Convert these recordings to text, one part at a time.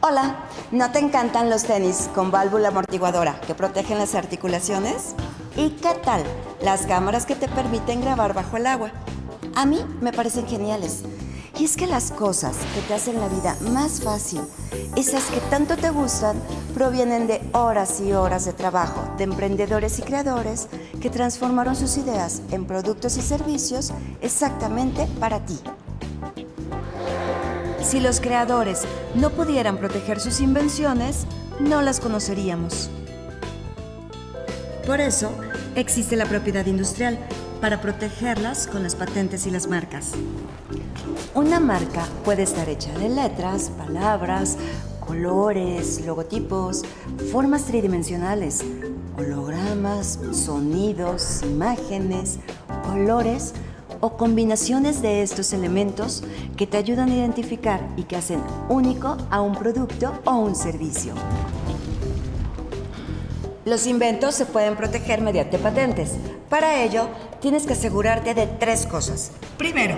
Hola, ¿no te encantan los tenis con válvula amortiguadora que protegen las articulaciones? ¿Y qué tal las cámaras que te permiten grabar bajo el agua? A mí me parecen geniales. Y es que las cosas que te hacen la vida más fácil, esas que tanto te gustan, provienen de horas y horas de trabajo de emprendedores y creadores que transformaron sus ideas en productos y servicios exactamente para ti. Si los creadores no pudieran proteger sus invenciones, no las conoceríamos. Por eso existe la propiedad industrial, para protegerlas con las patentes y las marcas. Una marca puede estar hecha de letras, palabras, colores, logotipos, formas tridimensionales, hologramas, sonidos, imágenes, colores o combinaciones de estos elementos que te ayudan a identificar y que hacen único a un producto o un servicio. Los inventos se pueden proteger mediante patentes. Para ello, tienes que asegurarte de 3 cosas. Primero,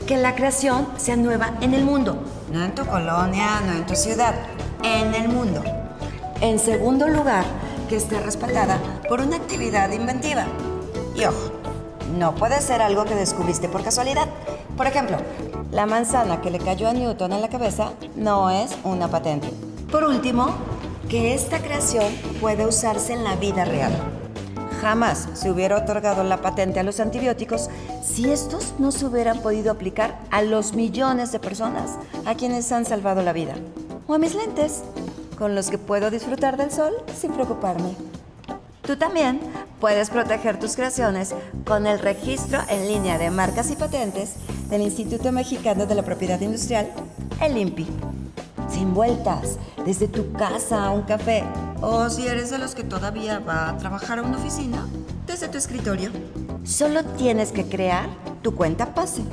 que la creación sea nueva en el mundo. No en tu colonia, no en tu ciudad, en el mundo. En segundo lugar, que esté respaldada por una actividad inventiva. Y ojo, no puede ser algo que descubriste por casualidad. Por ejemplo, la manzana que le cayó a Newton en la cabeza no es una patente. Por último, que esta creación puede usarse en la vida real. Jamás se hubiera otorgado la patente a los antibióticos si estos no se hubieran podido aplicar a los millones de personas a quienes han salvado la vida. O a mis lentes, con los que puedo disfrutar del sol sin preocuparme. Tú también puedes proteger tus creaciones con el registro en línea de marcas y patentes del Instituto Mexicano de la Propiedad Industrial, el INPI. Sin vueltas, desde tu casa a un café, o si eres de los que todavía va a trabajar a una oficina, desde tu escritorio. Solo tienes que crear tu cuenta PASE,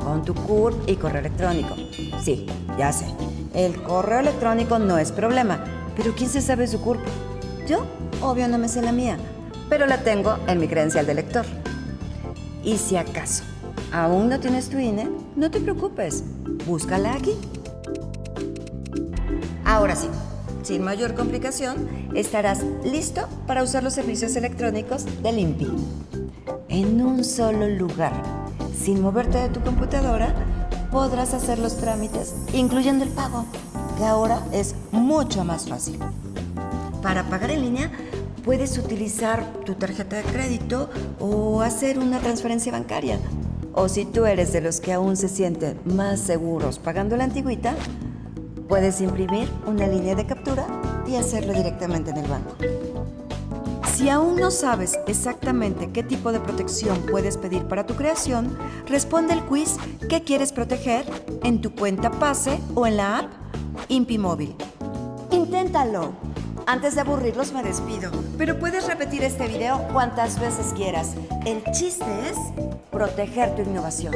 con tu CURP y correo electrónico. Sí, ya sé, el correo electrónico no es problema, pero ¿quién se sabe su CURP? Yo, obvio, no me sé la mía, pero la tengo en mi credencial de lector. Y si acaso aún no tienes tu INE, no te preocupes, búscala aquí. Ahora sí, sin mayor complicación, estarás listo para usar los servicios electrónicos del INPI. En un solo lugar, sin moverte de tu computadora, podrás hacer los trámites, incluyendo el pago, que ahora es mucho más fácil. Para pagar en línea, puedes utilizar tu tarjeta de crédito o hacer una transferencia bancaria. O si tú eres de los que aún se sienten más seguros pagando la antigüita, puedes imprimir una línea de captura y hacerlo directamente en el banco. Si aún no sabes exactamente qué tipo de protección puedes pedir para tu creación, responde el quiz ¿qué quieres proteger? En tu cuenta PASE o en la app INPI Móvil. ¡Inténtalo! Antes de aburrirlos me despido, pero puedes repetir este video cuantas veces quieras. El chiste es proteger tu innovación.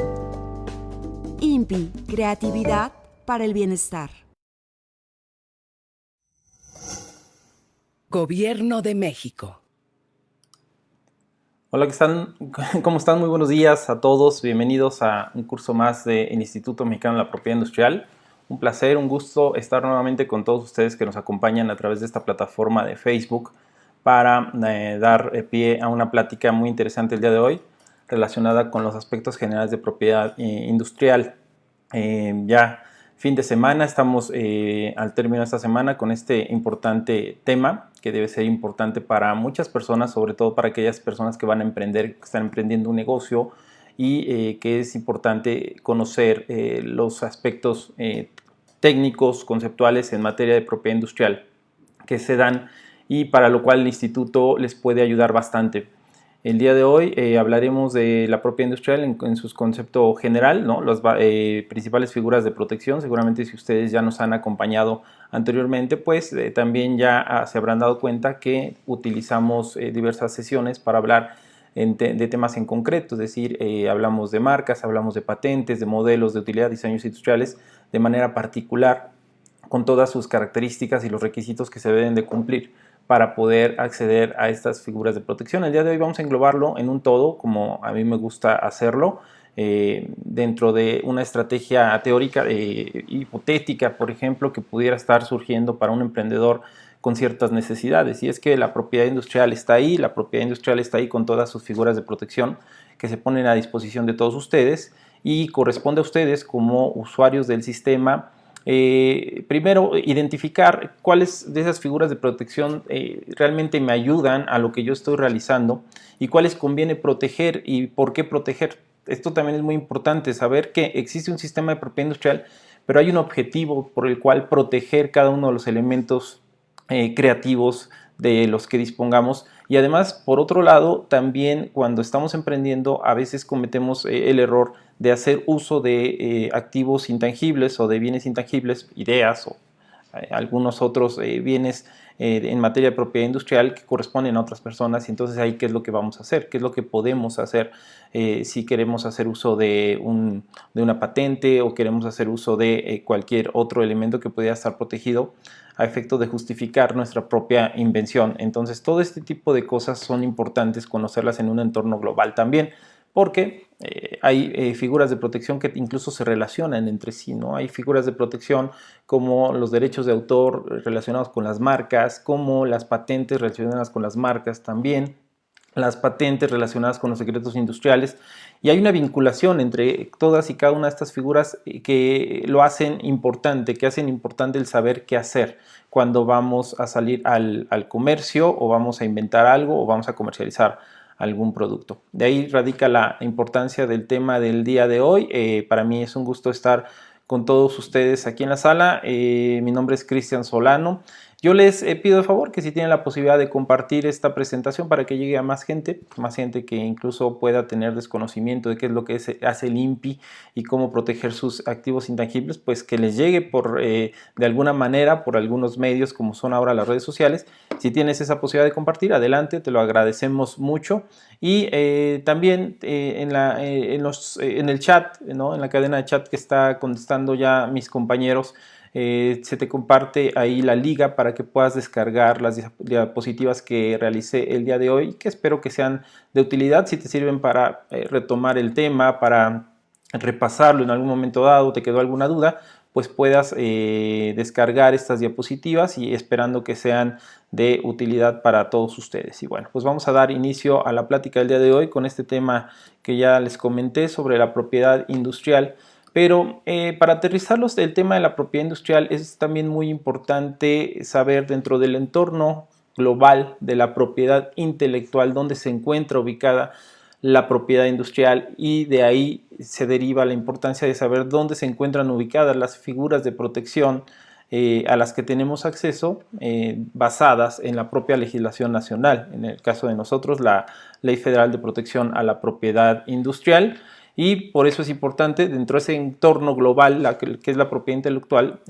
INPI, creatividad para el bienestar. Gobierno de México. Hola, ¿cómo están? Muy buenos días a todos. Bienvenidos a un curso más del Instituto Mexicano de la Propiedad Industrial. Un placer, un gusto estar nuevamente con todos ustedes que nos acompañan a través de esta plataforma de Facebook para dar pie a una plática muy interesante el día de hoy relacionada con los aspectos generales de propiedad industrial. Ya fin de semana, estamos al término de esta semana con este importante tema que debe ser importante para muchas personas, sobre todo para aquellas personas que van a emprender, que están emprendiendo un negocio y que es importante conocer los aspectos técnicos, conceptuales en materia de propiedad industrial que se dan y para lo cual el instituto les puede ayudar bastante. El día de hoy hablaremos de la propiedad industrial en su concepto general, ¿no? Las principales figuras de protección. Seguramente si ustedes ya nos han acompañado anteriormente, pues también ya se habrán dado cuenta que utilizamos diversas sesiones para hablar de temas en concreto, es decir, hablamos de marcas, hablamos de patentes, de modelos de utilidad, diseños industriales de manera particular, con todas sus características y los requisitos que se deben de cumplir para poder acceder a estas figuras de protección. El día de hoy vamos a englobarlo en un todo, como a mí me gusta hacerlo, dentro de una estrategia teórica hipotética, por ejemplo, que pudiera estar surgiendo para un emprendedor con ciertas necesidades. Y es que la propiedad industrial está ahí, la propiedad industrial está ahí con todas sus figuras de protección que se ponen a disposición de todos ustedes y corresponde a ustedes como usuarios del sistema primero identificar cuáles de esas figuras de protección realmente me ayudan a lo que yo estoy realizando y cuáles conviene proteger y por qué proteger. Esto también es muy importante, saber que existe un sistema de propiedad industrial, pero hay un objetivo por el cual proteger cada uno de los elementos creativos de los que dispongamos. Y además, por otro lado, también cuando estamos emprendiendo a veces cometemos el error de hacer uso de activos intangibles o de bienes intangibles, ideas o algunos otros bienes en materia de propiedad industrial que corresponden a otras personas. Y entonces ahí, ¿qué es lo que vamos a hacer? ¿Qué es lo que podemos hacer si queremos hacer uso de una patente o queremos hacer uso de cualquier otro elemento que pudiera estar protegido a efecto de justificar nuestra propia invención? Entonces, todo este tipo de cosas son importantes conocerlas en un entorno global también, porque hay figuras de protección que incluso se relacionan entre sí, ¿no? Hay figuras de protección como los derechos de autor relacionados con las marcas, como las patentes relacionadas con las marcas también, las patentes relacionadas con los secretos industriales, y hay una vinculación entre todas y cada una de estas figuras que lo hacen importante, que hacen importante el saber qué hacer cuando vamos a salir al comercio o vamos a inventar algo o vamos a comercializar algún producto. De ahí radica la importancia del tema del día de hoy. Para mí es un gusto estar con todos ustedes aquí en la sala. Mi nombre es Cristian Solano. Yo les pido de favor que si tienen la posibilidad de compartir esta presentación para que llegue a más gente que incluso pueda tener desconocimiento de qué es lo que hace el INPI y cómo proteger sus activos intangibles, pues que les llegue de alguna manera por algunos medios como son ahora las redes sociales. Si tienes esa posibilidad de compartir, adelante, te lo agradecemos mucho. Y también en el chat, ¿no? En la cadena de chat que está contestando ya mis compañeros, se te comparte ahí la liga para que puedas descargar las diapositivas que realicé el día de hoy, que espero que sean de utilidad. Si te sirven para retomar el tema, para repasarlo en algún momento dado, te quedó alguna duda, pues puedas descargar estas diapositivas y esperando que sean de utilidad para todos ustedes. Y bueno, pues vamos a dar inicio a la plática del día de hoy con este tema que ya les comenté sobre la propiedad industrial. Pero para aterrizarlos, el tema de la propiedad industrial es también muy importante saber dentro del entorno global de la propiedad intelectual dónde se encuentra ubicada la propiedad industrial, y de ahí se deriva la importancia de saber dónde se encuentran ubicadas las figuras de protección a las que tenemos acceso basadas en la propia legislación nacional. En el caso de nosotros, la Ley Federal de Protección a la Propiedad Industrial. Y por eso es importante, dentro de ese entorno global, que es la propiedad intelectual,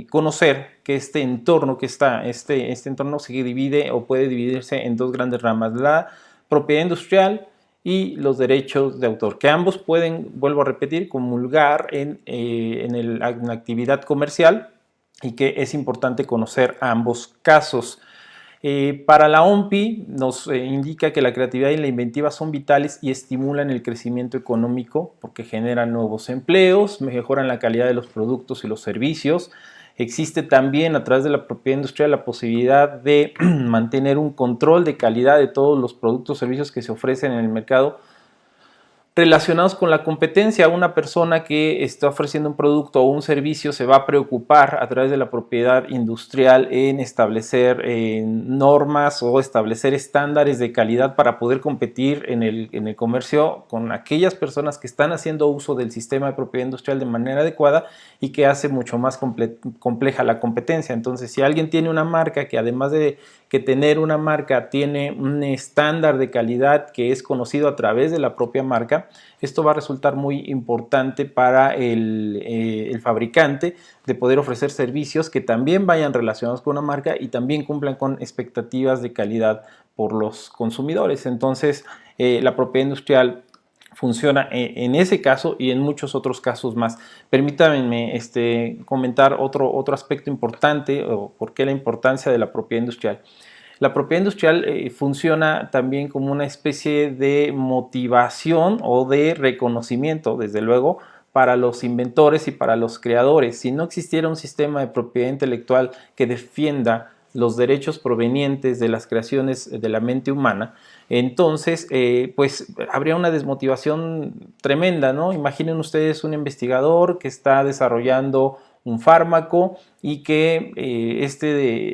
conocer que este entorno este entorno se divide o puede dividirse en dos grandes ramas: la propiedad industrial y los derechos de autor, que ambos pueden, vuelvo a repetir, comulgar en la actividad comercial, y que es importante conocer ambos casos. Para la OMPI nos indica que la creatividad y la inventiva son vitales y estimulan el crecimiento económico porque generan nuevos empleos, mejoran la calidad de los productos y los servicios. Existe también a través de la propiedad industrial la posibilidad de mantener un control de calidad de todos los productos o servicios que se ofrecen en el mercado relacionados con la competencia. Una persona que está ofreciendo un producto o un servicio se va a preocupar a través de la propiedad industrial en establecer normas o establecer estándares de calidad para poder competir en el comercio con aquellas personas que están haciendo uso del sistema de propiedad industrial de manera adecuada y que hace mucho más compleja la competencia. Entonces, si alguien tiene una marca que, además de que tener una marca, tiene un estándar de calidad que es conocido a través de la propia marca, esto va a resultar muy importante para el fabricante de poder ofrecer servicios que también vayan relacionados con una marca y también cumplan con expectativas de calidad por los consumidores. Entonces, la propiedad industrial funciona en ese caso y en muchos otros casos más. Permítanme comentar otro aspecto importante, o por qué la importancia de la propiedad industrial. La propiedad industrial funciona también como una especie de motivación o de reconocimiento, desde luego, para los inventores y para los creadores. Si no existiera un sistema de propiedad intelectual que defienda los derechos provenientes de las creaciones de la mente humana, entonces pues habría una desmotivación tremenda, ¿no? Imaginen ustedes un investigador que está desarrollando un fármaco y que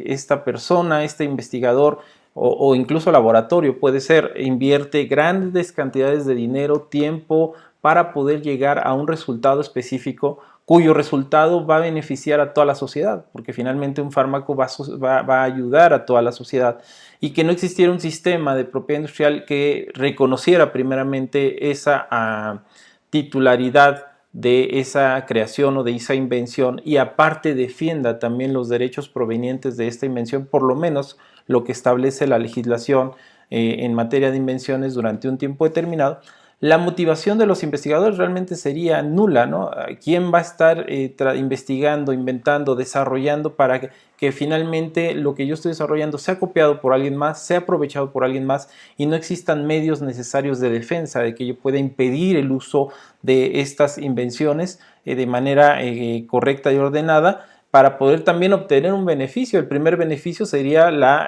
esta persona, este investigador o incluso laboratorio puede ser, invierte grandes cantidades de dinero, tiempo para poder llegar a un resultado específico cuyo resultado va a beneficiar a toda la sociedad, porque finalmente un fármaco va a ayudar a toda la sociedad, y que no existiera un sistema de propiedad industrial que reconociera primeramente esa titularidad de esa creación o de esa invención, y aparte defienda también los derechos provenientes de esta invención, por lo menos lo que establece la legislación en materia de invenciones durante un tiempo determinado. La motivación de los investigadores realmente sería nula, ¿no? ¿Quién va a estar investigando, inventando, desarrollando para que finalmente lo que yo estoy desarrollando sea copiado por alguien más, sea aprovechado por alguien más y no existan medios necesarios de defensa, de que yo pueda impedir el uso de estas invenciones de manera correcta y ordenada para poder también obtener un beneficio? El primer beneficio sería la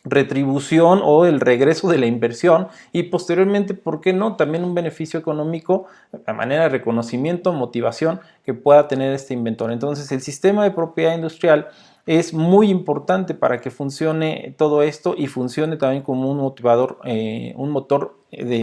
retribución o el regreso de la inversión, y posteriormente, ¿por qué no?, también un beneficio económico a manera de reconocimiento, motivación que pueda tener este inventor. Entonces, el sistema de propiedad industrial es muy importante para que funcione todo esto y funcione también como un motivador, un motor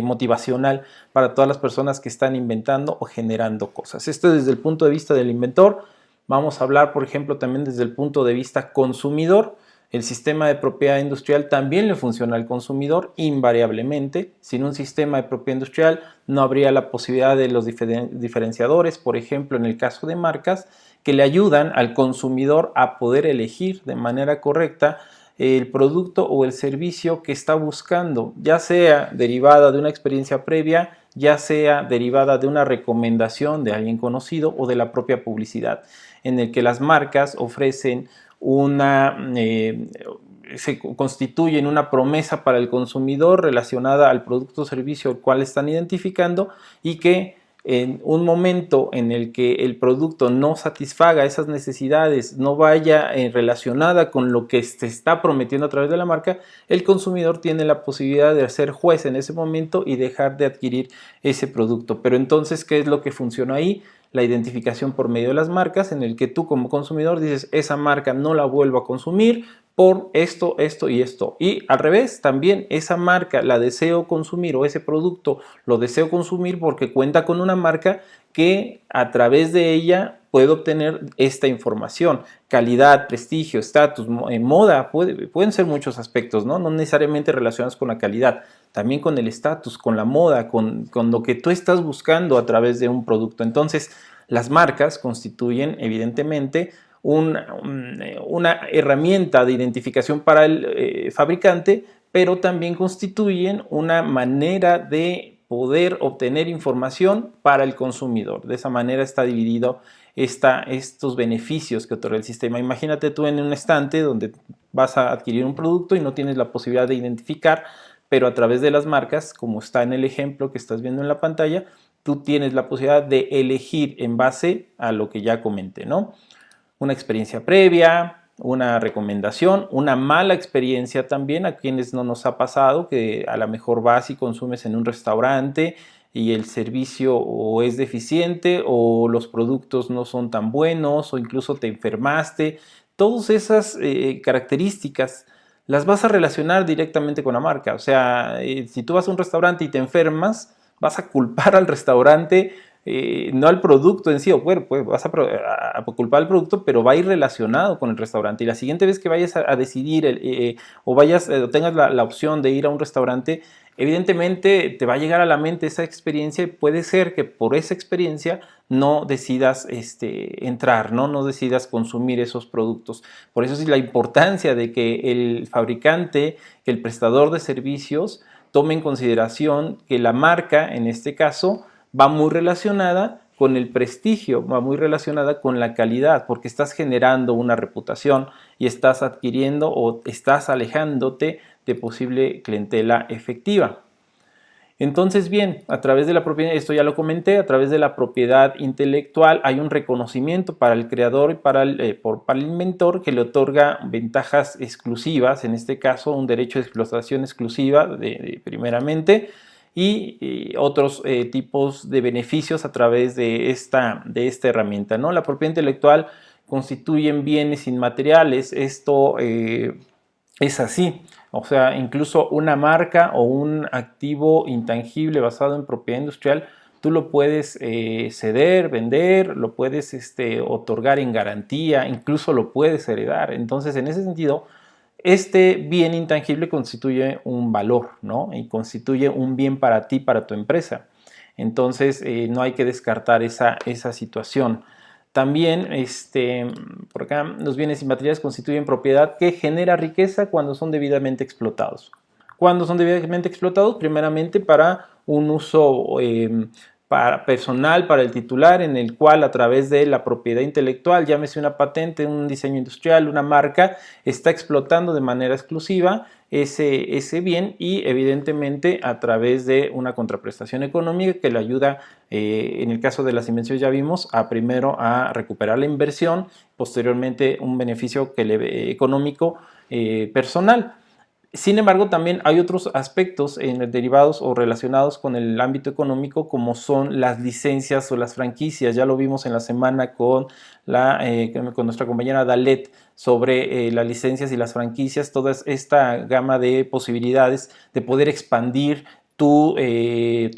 motivacional para todas las personas que están inventando o generando cosas. Esto desde el punto de vista del inventor. Vamos a hablar, por ejemplo, también desde el punto de vista consumidor. El sistema de propiedad industrial también le funciona al consumidor invariablemente. Sin un sistema de propiedad industrial no habría la posibilidad de los diferenciadores, por ejemplo, en el caso de marcas, que le ayudan al consumidor a poder elegir de manera correcta el producto o el servicio que está buscando, ya sea derivada de una experiencia previa, ya sea derivada de una recomendación de alguien conocido o de la propia publicidad, en el que las marcas ofrecen se constituyen una promesa para el consumidor relacionada al producto o servicio al cual están identificando, y que en un momento en el que el producto no satisfaga esas necesidades, no vaya relacionada con lo que se está prometiendo a través de la marca, el consumidor tiene la posibilidad de ser juez en ese momento y dejar de adquirir ese producto. Pero entonces, ¿qué es lo que funciona ahí? La identificación por medio de las marcas, en el que tú como consumidor dices, esa marca no la vuelvo a consumir por esto, esto y esto. Y al revés, también esa marca la deseo consumir, o ese producto lo deseo consumir porque cuenta con una marca que a través de ella puedo obtener esta información. Calidad, prestigio, estatus, moda, pueden ser muchos aspectos, ¿no? No necesariamente relacionados con la calidad, también con el estatus, con la moda, con lo que tú estás buscando a través de un producto. Entonces, las marcas constituyen evidentemente una herramienta de identificación para el fabricante, pero también constituyen una manera de poder obtener información para el consumidor. De esa manera está dividido estos beneficios que otorga el sistema. Imagínate tú en un estante donde vas a adquirir un producto y no tienes la posibilidad de identificar, pero a través de las marcas, como está en el ejemplo que estás viendo en la pantalla, tú tienes la posibilidad de elegir en base a lo que ya comenté, ¿no? Una experiencia previa, una recomendación, una mala experiencia también, a quienes no nos ha pasado que a lo mejor vas y consumes en un restaurante y el servicio o es deficiente o los productos no son tan buenos o incluso te enfermaste. Todas esas características las vas a relacionar directamente con la marca. O sea, si tú vas a un restaurante y te enfermas, vas a culpar al restaurante, no al producto en sí, o bueno, pues vas a culpar al producto, pero va a ir relacionado con el restaurante. Y la siguiente vez que vayas a decidir o tengas la opción de ir a un restaurante, evidentemente te va a llegar a la mente esa experiencia y puede ser que por esa experiencia no decidas entrar, no decidas consumir esos productos. Por eso es la importancia de que el fabricante, que el prestador de servicios tome en consideración que la marca, en este caso, va muy relacionada con el prestigio, va muy relacionada con la calidad, porque estás generando una reputación y estás adquiriendo o estás alejándote de posible clientela efectiva. Entonces, bien, a través de la propiedad, esto ya lo comenté, a través de la propiedad intelectual hay un reconocimiento para el creador y para el inventor que le otorga ventajas exclusivas, en este caso un derecho de explotación exclusiva primeramente, y otros tipos de beneficios a través de esta herramienta, ¿no? La propiedad intelectual constituyen bienes inmateriales, esto es así, o sea, incluso una marca o un activo intangible basado en propiedad industrial, tú lo puedes ceder, vender, lo puedes otorgar en garantía, incluso lo puedes heredar. Entonces, en ese sentido, este bien intangible constituye un valor, ¿no? Y constituye un bien para ti, para tu empresa. Entonces, no hay que descartar esa situación. También, por acá, los bienes inmateriales constituyen propiedad que genera riqueza cuando son debidamente explotados. ¿Cuándo son debidamente explotados? Primeramente para un uso personal, para el titular, en el cual a través de la propiedad intelectual, llámese una patente, un diseño industrial, una marca, está explotando de manera exclusiva ese bien y evidentemente a través de una contraprestación económica que le ayuda, en el caso de las invenciones ya vimos, primero a recuperar la inversión, posteriormente un beneficio económico personal. Sin embargo, también hay otros aspectos derivados o relacionados con el ámbito económico, como son las licencias o las franquicias. Ya lo vimos en la semana con nuestra compañera Dalet sobre las licencias y las franquicias, toda esta gama de posibilidades de poder expandir tu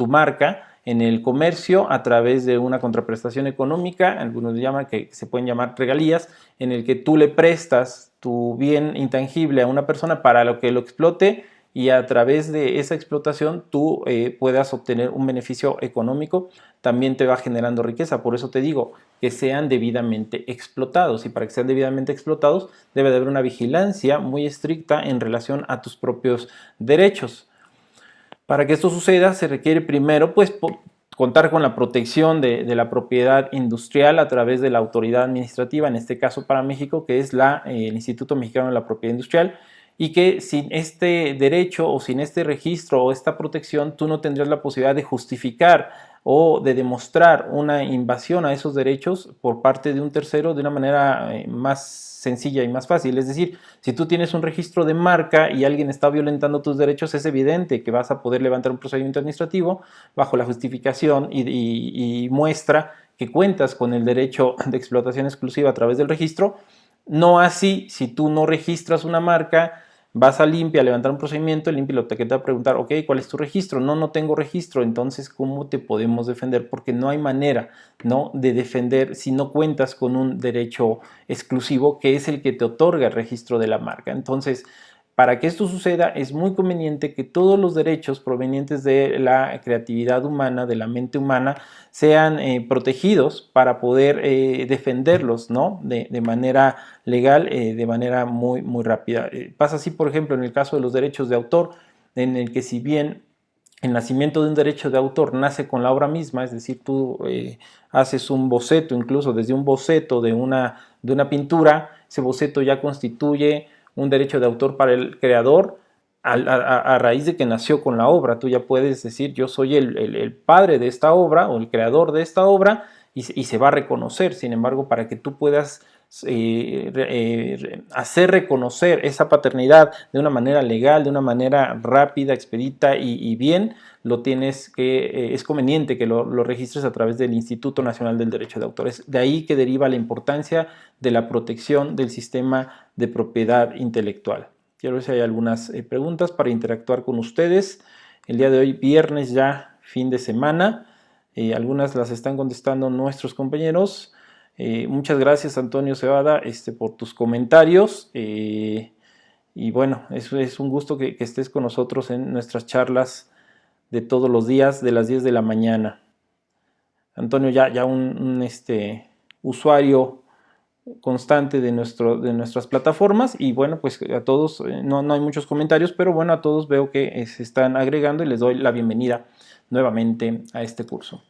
marca en el comercio a través de una contraprestación económica, algunos llaman que se pueden llamar regalías, en el que tú le prestas tu bien intangible a una persona para lo que lo explote y a través de esa explotación tú puedas obtener un beneficio económico, también te va generando riqueza. Por eso te digo que sean debidamente explotados, y para que sean debidamente explotados debe de haber una vigilancia muy estricta en relación a tus propios derechos. Para que esto suceda se requiere primero contar con la protección de la propiedad industrial a través de la autoridad administrativa, en este caso para México, que es el Instituto Mexicano de la Propiedad Industrial, y que sin este derecho o sin este registro o esta protección tú no tendrías la posibilidad de justificar o de demostrar una invasión a esos derechos por parte de un tercero de una manera más sencilla y más fácil. Es decir, si tú tienes un registro de marca y alguien está violentando tus derechos, es evidente que vas a poder levantar un procedimiento administrativo bajo la justificación y muestra que cuentas con el derecho de explotación exclusiva a través del registro. No así, si tú no registras una marca, vas a Limpia a levantar un procedimiento, el Limpia te va a preguntar, ok, ¿cuál es tu registro? No tengo registro. Entonces, ¿cómo te podemos defender? Porque no hay manera, ¿no?, de defender si no cuentas con un derecho exclusivo que es el que te otorga el registro de la marca. Entonces, para que esto suceda, es muy conveniente que todos los derechos provenientes de la creatividad humana, de la mente humana, sean protegidos para poder defenderlos, ¿no?, de manera legal, de manera muy, muy rápida. Pasa así, por ejemplo, en el caso de los derechos de autor, en el que si bien el nacimiento de un derecho de autor nace con la obra misma, es decir, tú haces un boceto, incluso desde un boceto de una pintura, ese boceto ya constituye un derecho de autor para el creador a raíz de que nació con la obra. Tú ya puedes decir, yo soy el padre de esta obra o el creador de esta obra y se va a reconocer. Sin embargo, para que tú puedas hacer reconocer esa paternidad de una manera legal, de una manera rápida, expedita y bien, es conveniente que lo registres a través del Instituto Nacional del Derecho de Autor. Es de ahí que deriva la importancia de la protección del sistema de propiedad intelectual. Quiero ver si hay algunas preguntas para interactuar con ustedes. El día de hoy, viernes ya, fin de semana. Algunas las están contestando nuestros compañeros. Muchas gracias, Antonio Cebada, por tus comentarios. Y bueno, es un gusto que estés con nosotros en nuestras charlas de todos los días, de las 10 de la mañana. Antonio, ya un usuario constante de nuestras plataformas, y bueno, pues a todos, no hay muchos comentarios, pero bueno, a todos veo que se están agregando y les doy la bienvenida nuevamente a este curso.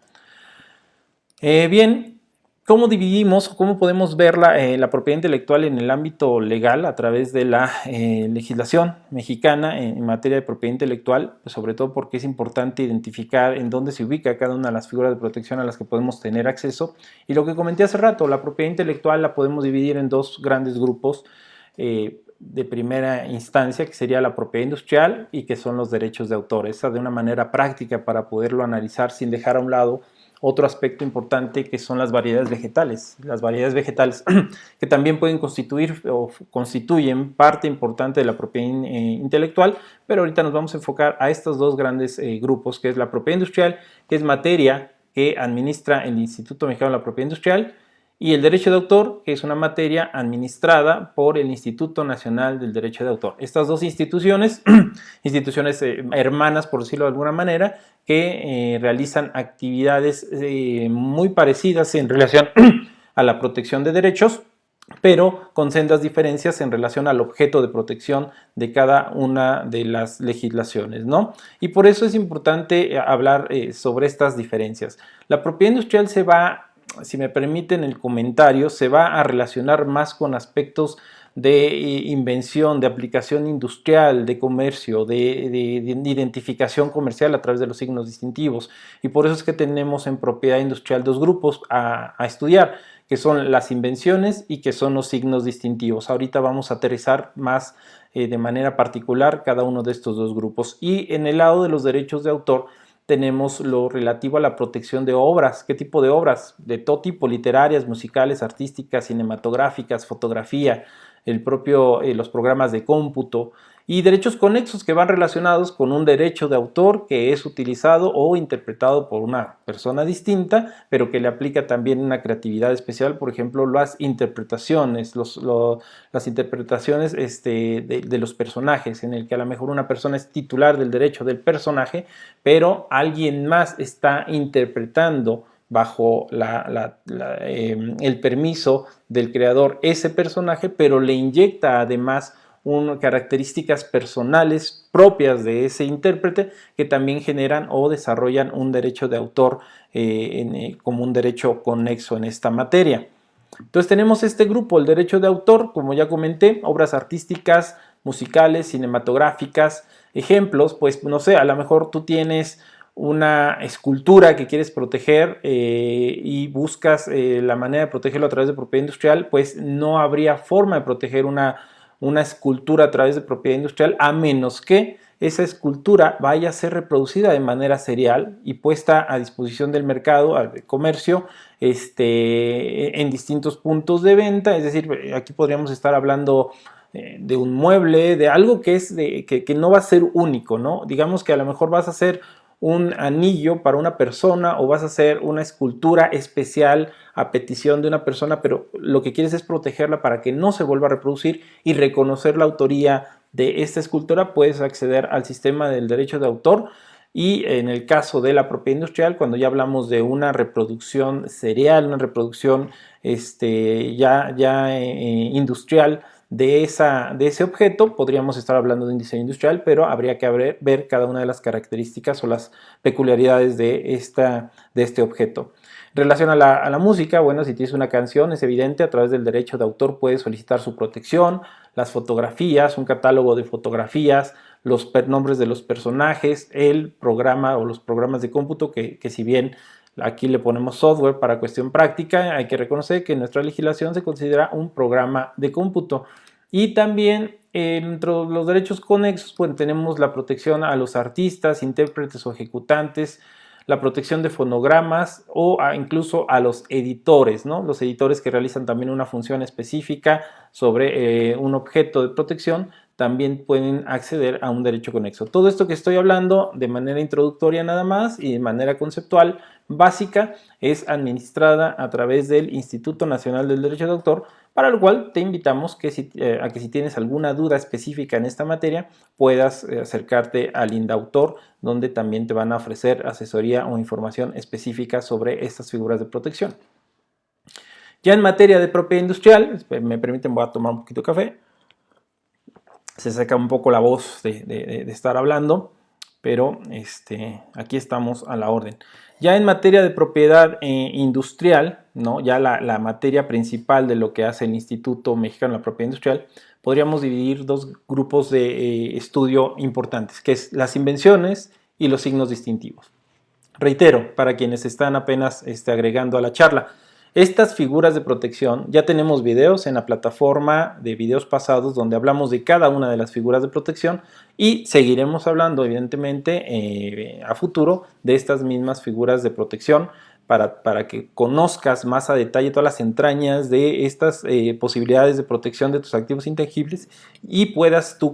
Bien, ¿cómo dividimos o cómo podemos ver la propiedad intelectual en el ámbito legal a través de la legislación mexicana en materia de propiedad intelectual? Pues sobre todo porque es importante identificar en dónde se ubica cada una de las figuras de protección a las que podemos tener acceso. Y lo que comenté hace rato, la propiedad intelectual la podemos dividir en dos grandes grupos de primera instancia, que sería la propiedad industrial y que son los derechos de autor. Esa de una manera práctica para poderlo analizar sin dejar a un lado otro aspecto importante que son las variedades vegetales. Las variedades vegetales que también pueden constituir o constituyen parte importante de la propiedad intelectual, pero ahorita nos vamos a enfocar a estos dos grandes grupos, que es la propiedad industrial, que es materia que administra el Instituto Mexicano de la Propiedad Industrial, y el derecho de autor, que es una materia administrada por el Instituto Nacional del Derecho de Autor. Estas dos instituciones, hermanas por decirlo de alguna manera, que realizan actividades muy parecidas en relación a la protección de derechos, pero con sendas diferencias en relación al objeto de protección de cada una de las legislaciones, ¿no? Y por eso es importante hablar sobre estas diferencias. La propiedad industrial se va, si me permiten el comentario, se va a relacionar más con aspectos de invención, de aplicación industrial, de comercio, de identificación comercial a través de los signos distintivos. Y por eso es que tenemos en propiedad industrial dos grupos a estudiar, que son las invenciones y que son los signos distintivos. Ahorita vamos a aterrizar más de manera particular cada uno de estos dos grupos. Y en el lado de los derechos de autor tenemos lo relativo a la protección de obras. ¿Qué tipo de obras? De todo tipo, literarias, musicales, artísticas, cinematográficas, fotografía, los programas de cómputo y derechos conexos que van relacionados con un derecho de autor que es utilizado o interpretado por una persona distinta, pero que le aplica también una creatividad especial, por ejemplo, las interpretaciones, las interpretaciones de los personajes, en el que a lo mejor una persona es titular del derecho del personaje, pero alguien más está interpretando bajo el permiso del creador ese personaje, pero le inyecta además características personales propias de ese intérprete que también generan o desarrollan un derecho de autor como un derecho conexo en esta materia. Entonces tenemos este grupo, el derecho de autor, como ya comenté, obras artísticas, musicales, cinematográficas, ejemplos, pues no sé, a lo mejor tú tienes una escultura que quieres proteger y buscas la manera de protegerlo a través de propiedad industrial, pues no habría forma de proteger una escultura a través de propiedad industrial a menos que esa escultura vaya a ser reproducida de manera serial y puesta a disposición del mercado, al comercio, en distintos puntos de venta. Es decir, aquí podríamos estar hablando de un mueble, de algo que no va a ser único, ¿no? Digamos que a lo mejor vas a hacer un anillo para una persona o vas a hacer una escultura especial a petición de una persona, pero lo que quieres es protegerla para que no se vuelva a reproducir y reconocer la autoría de esta escultura. Puedes acceder al sistema del derecho de autor. Y en el caso de la propiedad industrial, cuando ya hablamos de una reproducción serial, una reproducción industrial de ese objeto, podríamos estar hablando de un diseño industrial, pero habría que ver cada una de las características o las peculiaridades de este objeto. En relación a la música, bueno, si tienes una canción, es evidente, a través del derecho de autor puedes solicitar su protección, las fotografías, un catálogo de fotografías, los nombres de los personajes, el programa o los programas de cómputo, que si bien aquí le ponemos software para cuestión práctica, hay que reconocer que en nuestra legislación se considera un programa de cómputo. Y también entre los derechos conexos, pues, tenemos la protección a los artistas, intérpretes o ejecutantes, la protección de fonogramas o incluso a los editores, ¿no? Los editores que realizan también una función específica sobre un objeto de protección también pueden acceder a un derecho conexo. Todo esto que estoy hablando de manera introductoria nada más y de manera conceptual básica es administrada a través del Instituto Nacional del Derecho de Autor, para lo cual te invitamos a que si tienes alguna duda específica en esta materia puedas acercarte al INDAUTOR, donde también te van a ofrecer asesoría o información específica sobre estas figuras de protección. Ya en materia de propiedad industrial, me permiten, voy a tomar un poquito de café. Se seca un poco la voz de estar hablando, pero aquí estamos a la orden. Ya en materia de propiedad industrial, ¿no? Ya la materia principal de lo que hace el Instituto Mexicano de la Propiedad Industrial, podríamos dividir dos grupos de estudio importantes, que es las invenciones y los signos distintivos. Reitero, para quienes están apenas agregando a la charla, estas figuras de protección, ya tenemos videos en la plataforma de videos pasados donde hablamos de cada una de las figuras de protección y seguiremos hablando evidentemente a futuro de estas mismas figuras de protección para que conozcas más a detalle todas las entrañas de estas posibilidades de protección de tus activos intangibles y puedas tú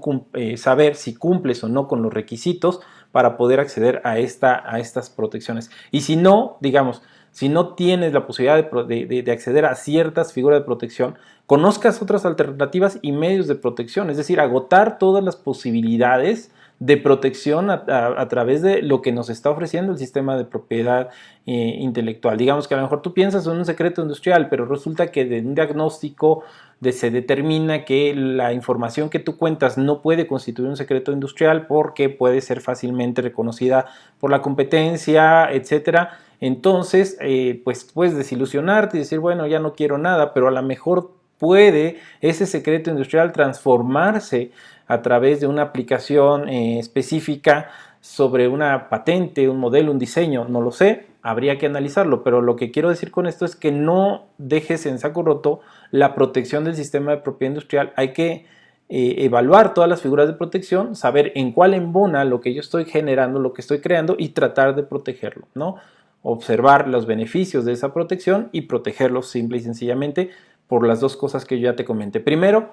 saber si cumples o no con los requisitos para poder acceder a estas protecciones. Y si no, digamos, si no tienes la posibilidad de acceder a ciertas figuras de protección, conozcas otras alternativas y medios de protección, es decir, agotar todas las posibilidades de protección a través de lo que nos está ofreciendo el sistema de propiedad intelectual. Digamos que a lo mejor tú piensas en un secreto industrial, pero resulta que de un diagnóstico se determina que la información que tú cuentas no puede constituir un secreto industrial porque puede ser fácilmente reconocida por la competencia, etcétera. Entonces, pues puedes desilusionarte y decir, bueno, ya no quiero nada, pero a lo mejor puede ese secreto industrial transformarse a través de una aplicación específica sobre una patente, un modelo, un diseño, no lo sé, habría que analizarlo, pero lo que quiero decir con esto es que no dejes en saco roto la protección del sistema de propiedad industrial. Hay que evaluar todas las figuras de protección, saber en cuál embona lo que yo estoy generando, lo que estoy creando y tratar de protegerlo, ¿no? Observar los beneficios de esa protección y protegerlos simple y sencillamente por las dos cosas que yo ya te comenté. Primero,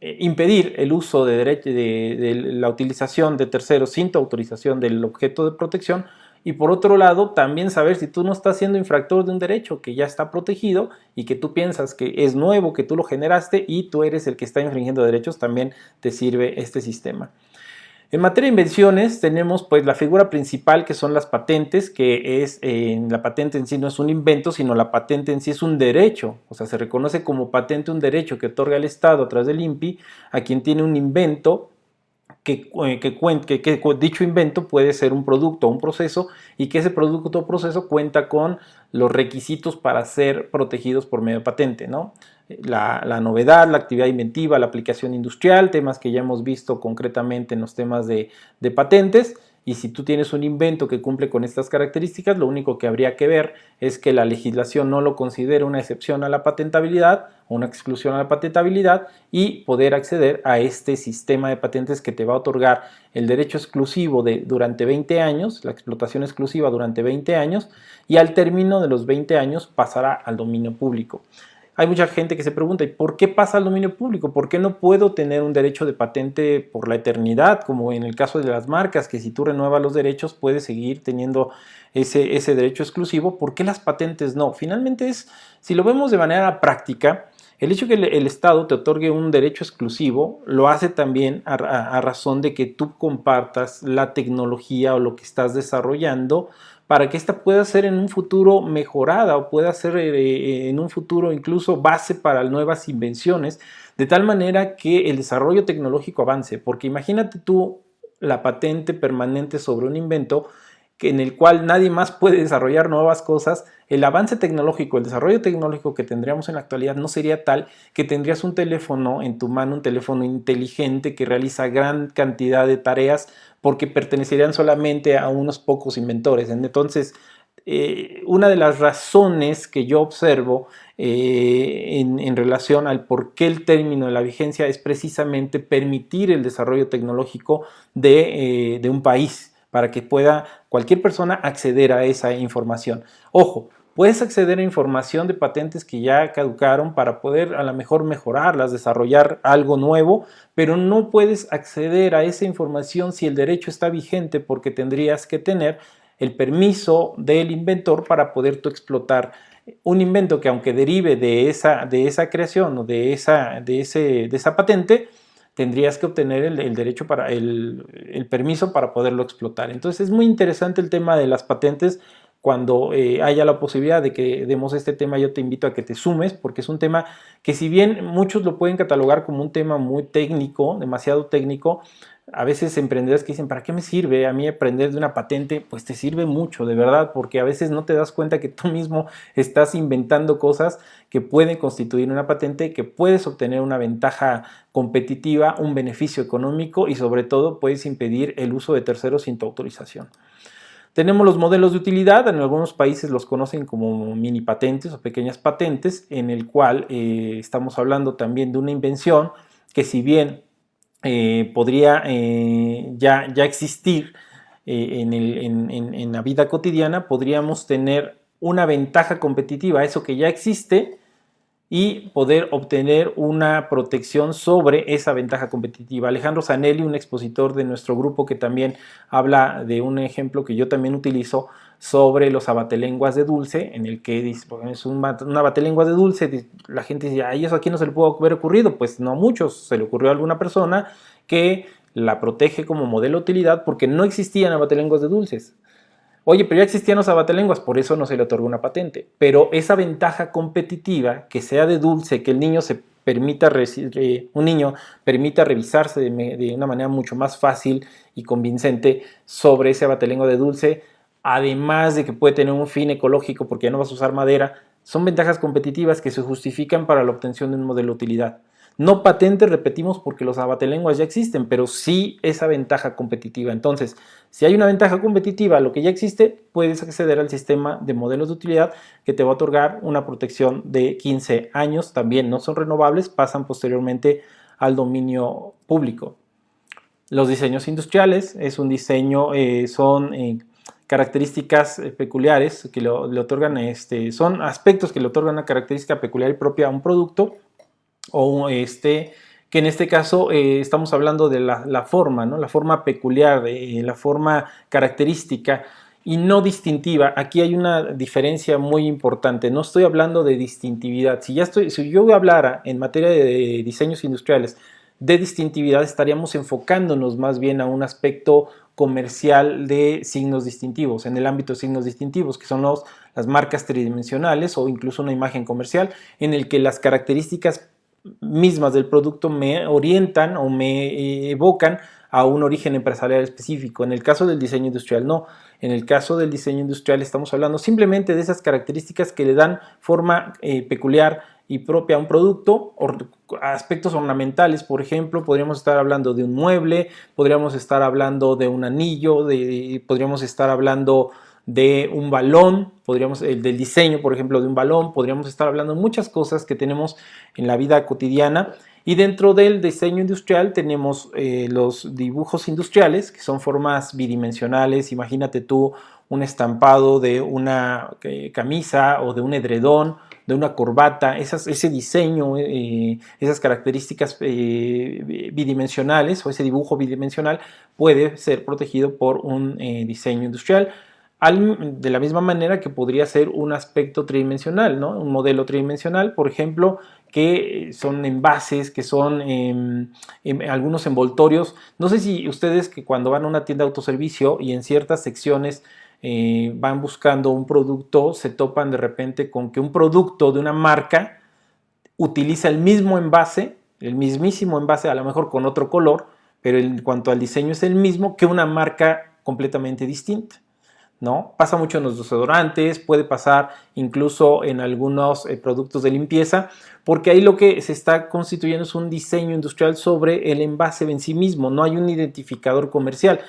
impedir el uso de la utilización de terceros sin tu autorización del objeto de protección y por otro lado también saber si tú no estás siendo infractor de un derecho que ya está protegido y que tú piensas que es nuevo, que tú lo generaste y tú eres el que está infringiendo derechos, también te sirve este sistema. En materia de invenciones tenemos pues la figura principal que son las patentes, que es la patente en sí no es un invento, sino la patente en sí es un derecho, o sea, se reconoce como patente un derecho que otorga el Estado a través del INPI a quien tiene un invento que dicho invento puede ser un producto o un proceso y que ese producto o proceso cuenta con los requisitos para ser protegidos por medio de patente, ¿no? La novedad, la actividad inventiva, la aplicación industrial, temas que ya hemos visto concretamente en los temas de patentes. Y si tú tienes un invento que cumple con estas características, lo único que habría que ver es que la legislación no lo considere una excepción a la patentabilidad o una exclusión a la patentabilidad y poder acceder a este sistema de patentes que te va a otorgar el derecho exclusivo durante 20 años, la explotación exclusiva durante 20 años y al término de los 20 años pasará al dominio público. Hay mucha gente que se pregunta, ¿y por qué pasa al dominio público? ¿Por qué no puedo tener un derecho de patente por la eternidad? Como en el caso de las marcas, que si tú renuevas los derechos puedes seguir teniendo ese derecho exclusivo. ¿Por qué las patentes no? Finalmente si lo vemos de manera práctica, el hecho de que el Estado te otorgue un derecho exclusivo lo hace también a razón de que tú compartas la tecnología o lo que estás desarrollando para que ésta pueda ser en un futuro mejorada o pueda ser en un futuro incluso base para nuevas invenciones, de tal manera que el desarrollo tecnológico avance. Porque imagínate tú la patente permanente sobre un invento en el cual nadie más puede desarrollar nuevas cosas, el avance tecnológico, el desarrollo tecnológico que tendríamos en la actualidad no sería tal que tendrías un teléfono en tu mano, un teléfono inteligente que realiza gran cantidad de tareas porque pertenecerían solamente a unos pocos inventores. Entonces, una de las razones que yo observo en relación al por qué el término de la vigencia es precisamente permitir el desarrollo tecnológico de un país, para que pueda cualquier persona acceder a esa información. Ojo, puedes acceder a información de patentes que ya caducaron para poder a lo mejor mejorarlas, desarrollar algo nuevo, pero no puedes acceder a esa información si el derecho está vigente porque tendrías que tener el permiso del inventor para poder tú explotar un invento que aunque derive de esa creación o de esa patente, tendrías que obtener el derecho el permiso para poderlo explotar. Entonces es muy interesante el tema de las patentes cuando haya la posibilidad de que demos este tema, yo te invito a que te sumes, porque es un tema que, si bien muchos lo pueden catalogar como un tema muy técnico, demasiado técnico, a veces emprendedores que dicen, ¿para qué me sirve a mí aprender de una patente? Pues te sirve mucho, de verdad, porque a veces no te das cuenta que tú mismo estás inventando cosas que pueden constituir una patente, que puedes obtener una ventaja competitiva, un beneficio económico y sobre todo puedes impedir el uso de terceros sin tu autorización. Tenemos los modelos de utilidad, en algunos países los conocen como mini patentes o pequeñas patentes, en el cual estamos hablando también de una invención que, si bien podría ya existir en la vida cotidiana, podríamos tener una ventaja competitiva, eso que ya existe, y poder obtener una protección sobre esa ventaja competitiva. Alejandro Zanelli, un expositor de nuestro grupo, que también habla de un ejemplo que yo también utilizo sobre los abatelenguas de dulce, en el que dice, es un abatelenguas de dulce, la gente dice, ay, eso aquí no se le puede haber ocurrido. Pues no a muchos, se le ocurrió a alguna persona que la protege como modelo de utilidad porque no existían abatelenguas de dulces. Oye, pero ya existían los abatelenguas, por eso no se le otorgó una patente. Pero esa ventaja competitiva, que sea de dulce, que el niño un niño permita revisarse de una manera mucho más fácil y convincente sobre ese abatelengua de dulce, además de que puede tener un fin ecológico porque ya no vas a usar madera, son ventajas competitivas que se justifican para la obtención de un modelo de utilidad. No patente, repetimos, porque los abatelenguas ya existen, pero sí esa ventaja competitiva. Entonces, si hay una ventaja competitiva a lo que ya existe, puedes acceder al sistema de modelos de utilidad que te va a otorgar una protección de 15 años. También no son renovables, pasan posteriormente al dominio público. Los diseños industriales es un diseño, son características peculiares que le otorgan, son aspectos que le otorgan una característica peculiar y propia a un producto, o que en este caso estamos hablando de la forma, ¿no? La forma peculiar, la forma característica y no distintiva. Aquí hay una diferencia muy importante. No estoy hablando de distintividad. Si yo hablara en materia de diseños industriales de distintividad, estaríamos enfocándonos más bien a un aspecto comercial de signos distintivos, en el ámbito de signos distintivos, que son las marcas tridimensionales o incluso una imagen comercial, en el que las características mismas del producto me orientan o me evocan a un origen empresarial específico. En el caso del diseño industrial no. En el caso del diseño industrial estamos hablando simplemente de esas características que le dan forma peculiar y propia a un producto, aspectos ornamentales. Por ejemplo, podríamos estar hablando de un mueble, podríamos estar hablando de un anillo, podríamos estar hablando de un balón, del diseño, por ejemplo, de un balón, podríamos estar hablando de muchas cosas que tenemos en la vida cotidiana. Y dentro del diseño industrial tenemos los dibujos industriales, que son formas bidimensionales. Imagínate tú un estampado de una camisa o de un edredón, de una corbata, ese diseño, esas características bidimensionales o ese dibujo bidimensional puede ser protegido por un diseño industrial. De la misma manera que podría ser un aspecto tridimensional, ¿no? Un modelo tridimensional, por ejemplo, que son envases, que son algunos envoltorios. No sé si ustedes, que cuando van a una tienda de autoservicio y en ciertas secciones van buscando un producto, se topan de repente con que un producto de una marca utiliza el mismo envase, el mismísimo envase, a lo mejor con otro color, pero en cuanto al diseño es el mismo que una marca completamente distinta, ¿no? Pasa mucho en los desodorantes, puede pasar incluso en algunos productos de limpieza, porque ahí lo que se está constituyendo es un diseño industrial sobre el envase en sí mismo, no hay un identificador comercial.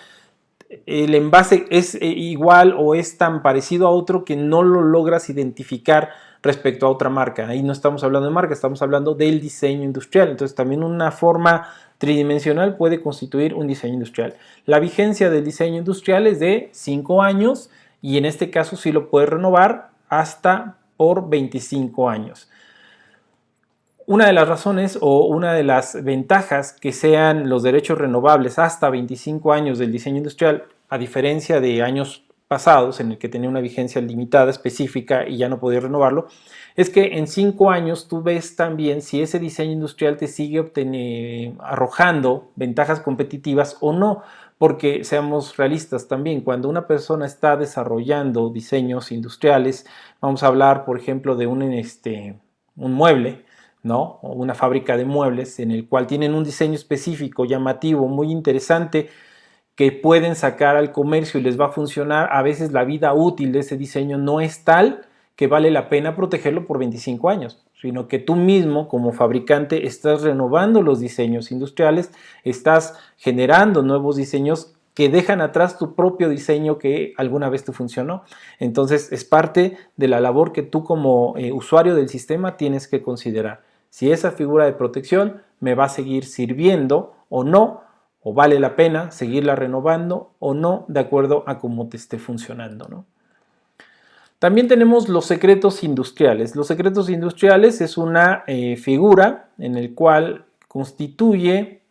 El envase es igual o es tan parecido a otro que no lo logras identificar respecto a otra marca. Ahí no estamos hablando de marca, estamos hablando del diseño industrial. Entonces también una forma tridimensional puede constituir un diseño industrial. La vigencia del diseño industrial es de 5 años y en este caso sí lo puede renovar hasta por 25 años. Una de las razones o una de las ventajas que sean los derechos renovables hasta 25 años del diseño industrial, a diferencia de años pasados en el que tenía una vigencia limitada, específica y ya no podía renovarlo, es que en 5 años tú ves también si ese diseño industrial te sigue arrojando ventajas competitivas o no, porque seamos realistas también, cuando una persona está desarrollando diseños industriales, vamos a hablar, por ejemplo, de un mueble, ¿no? O una fábrica de muebles en el cual tienen un diseño específico, llamativo, muy interesante, que pueden sacar al comercio y les va a funcionar. A veces la vida útil de ese diseño no es tal que vale la pena protegerlo por 25 años, sino que tú mismo como fabricante estás renovando los diseños industriales, estás generando nuevos diseños que dejan atrás tu propio diseño que alguna vez te funcionó. Entonces es parte de la labor que tú como usuario del sistema tienes que considerar. Si esa figura de protección me va a seguir sirviendo o no, o vale la pena seguirla renovando o no, de acuerdo a cómo te esté funcionando, ¿no? También tenemos los secretos industriales. Los secretos industriales es una figura en el cual constituye,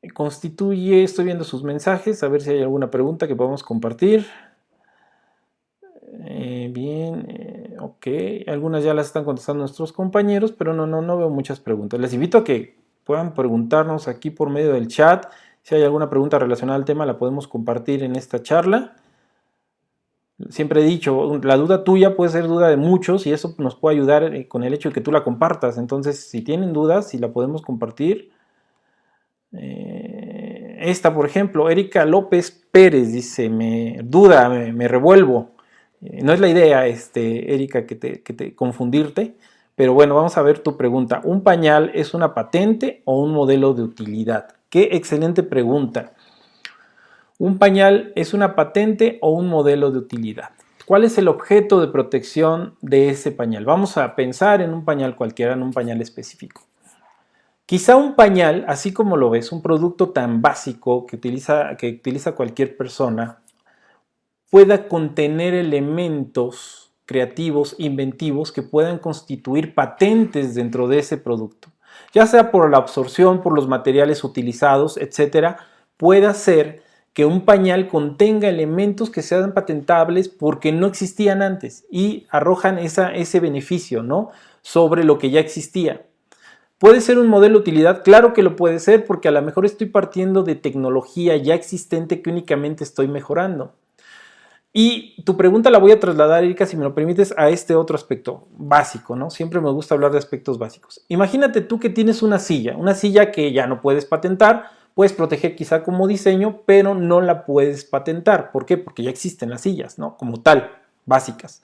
estoy viendo sus mensajes, a ver si hay alguna pregunta que podamos compartir. Ok, algunas ya las están contestando nuestros compañeros, pero no veo muchas preguntas. Les invito a que puedan preguntarnos aquí por medio del chat. Si hay alguna pregunta relacionada al tema, la podemos compartir en esta charla. Siempre he dicho, la duda tuya puede ser duda de muchos y eso nos puede ayudar con el hecho de que tú la compartas. Entonces, si tienen dudas, si la podemos compartir. Esta, por ejemplo, Erika López Pérez dice, me revuelvo. No es la idea, Erika, que te confundirte, pero bueno, vamos a ver tu pregunta. ¿Un pañal es una patente o un modelo de utilidad? Qué excelente pregunta. ¿Un pañal es una patente o un modelo de utilidad? ¿Cuál es el objeto de protección de ese pañal? Vamos a pensar en un pañal cualquiera, en un pañal específico. Quizá un pañal, así como lo ves, un producto tan básico que utiliza cualquier persona, pueda contener elementos creativos, inventivos, que puedan constituir patentes dentro de ese producto. Ya sea por la absorción, por los materiales utilizados, etcétera, puede hacer que un pañal contenga elementos que sean patentables porque no existían antes y arrojan ese beneficio, ¿no?, sobre lo que ya existía. ¿Puede ser un modelo de utilidad? Claro que lo puede ser, porque a lo mejor estoy partiendo de tecnología ya existente que únicamente estoy mejorando. Y tu pregunta la voy a trasladar, Erika, si me lo permites, a este otro aspecto básico, ¿no? Siempre me gusta hablar de aspectos básicos. Imagínate tú que tienes una silla que ya no puedes patentar, puedes proteger quizá como diseño, pero no la puedes patentar. ¿Por qué? Porque ya existen las sillas, ¿no? Como tal, básicas.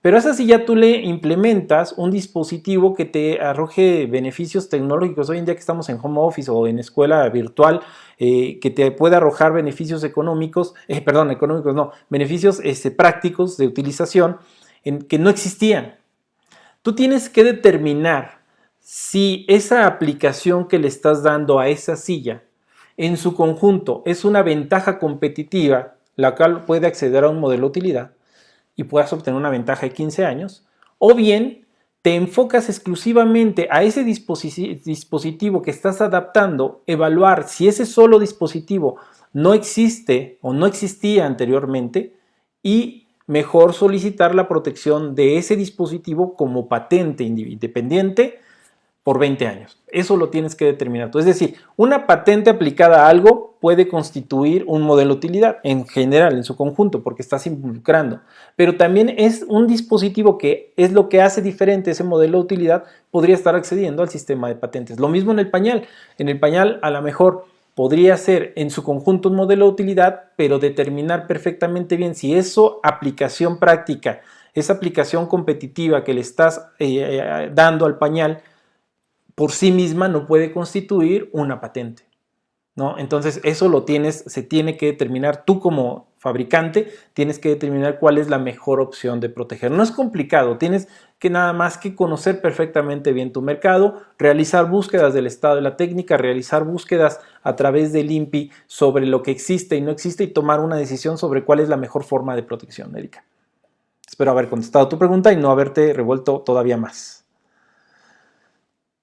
Pero a esa silla tú le implementas un dispositivo que te arroje beneficios tecnológicos. Hoy en día que estamos en home office o en escuela virtual, que te puede arrojar beneficios beneficios prácticos de utilización que no existían. Tú tienes que determinar si esa aplicación que le estás dando a esa silla en su conjunto es una ventaja competitiva, la cual puede acceder a un modelo de utilidad y puedas obtener una ventaja de 15 años, o bien te enfocas exclusivamente a ese dispositivo que estás adaptando, evaluar si ese solo dispositivo no existe o no existía anteriormente y mejor solicitar la protección de ese dispositivo como patente independiente por 20 años. Eso lo tienes que determinar tú. Es decir, una patente aplicada a algo puede constituir un modelo de utilidad en general, en su conjunto, porque estás involucrando. Pero también es un dispositivo que es lo que hace diferente ese modelo de utilidad, podría estar accediendo al sistema de patentes. Lo mismo en el pañal. En el pañal a lo mejor podría ser en su conjunto un modelo de utilidad, pero determinar perfectamente bien si eso aplicación práctica, esa aplicación competitiva que le estás dando al pañal, por sí misma no puede constituir una patente, ¿no? Entonces eso se tiene que determinar tú como fabricante, tienes que determinar cuál es la mejor opción de proteger. No es complicado, tienes que nada más que conocer perfectamente bien tu mercado, realizar búsquedas del estado de la técnica, realizar búsquedas a través del INPI sobre lo que existe y no existe y tomar una decisión sobre cuál es la mejor forma de protección, Erika. Espero haber contestado tu pregunta y no haberte revuelto todavía más.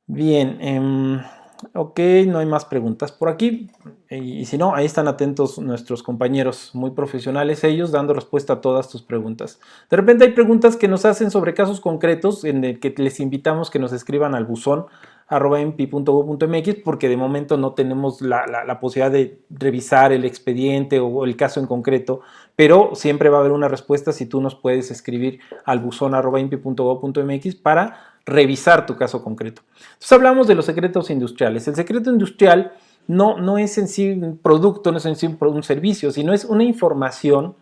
Bien, ok, no hay más preguntas por aquí. Y si no, ahí están atentos nuestros compañeros, muy profesionales ellos, dando respuesta a todas tus preguntas. De repente hay preguntas que nos hacen sobre casos concretos en el que les invitamos que nos escriban al buzón secretos.empi.gov.mx, porque de momento no tenemos la posibilidad de revisar el expediente o el caso en concreto, pero siempre va a haber una respuesta si tú nos puedes escribir al buzón@empi.gov.mx para revisar tu caso concreto. Entonces hablamos de los secretos industriales. El secreto industrial no es en sí un producto, no es en sí un servicio, sino es una información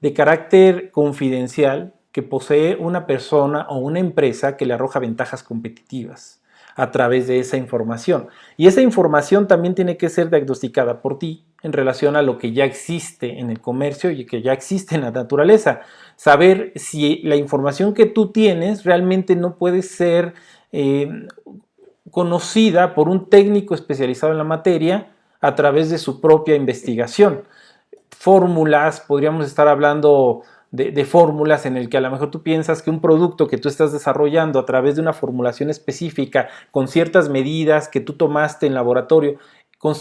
de carácter confidencial que posee una persona o una empresa que le arroja ventajas competitivas a través de esa información. Y esa información también tiene que ser diagnosticada por ti en relación a lo que ya existe en el comercio y que ya existe en la naturaleza. Saber si la información que tú tienes realmente no puede ser conocida por un técnico especializado en la materia a través de su propia investigación. Fórmulas, podríamos estar hablando de fórmulas en el que a lo mejor tú piensas que un producto que tú estás desarrollando a través de una formulación específica con ciertas medidas que tú tomaste en laboratorio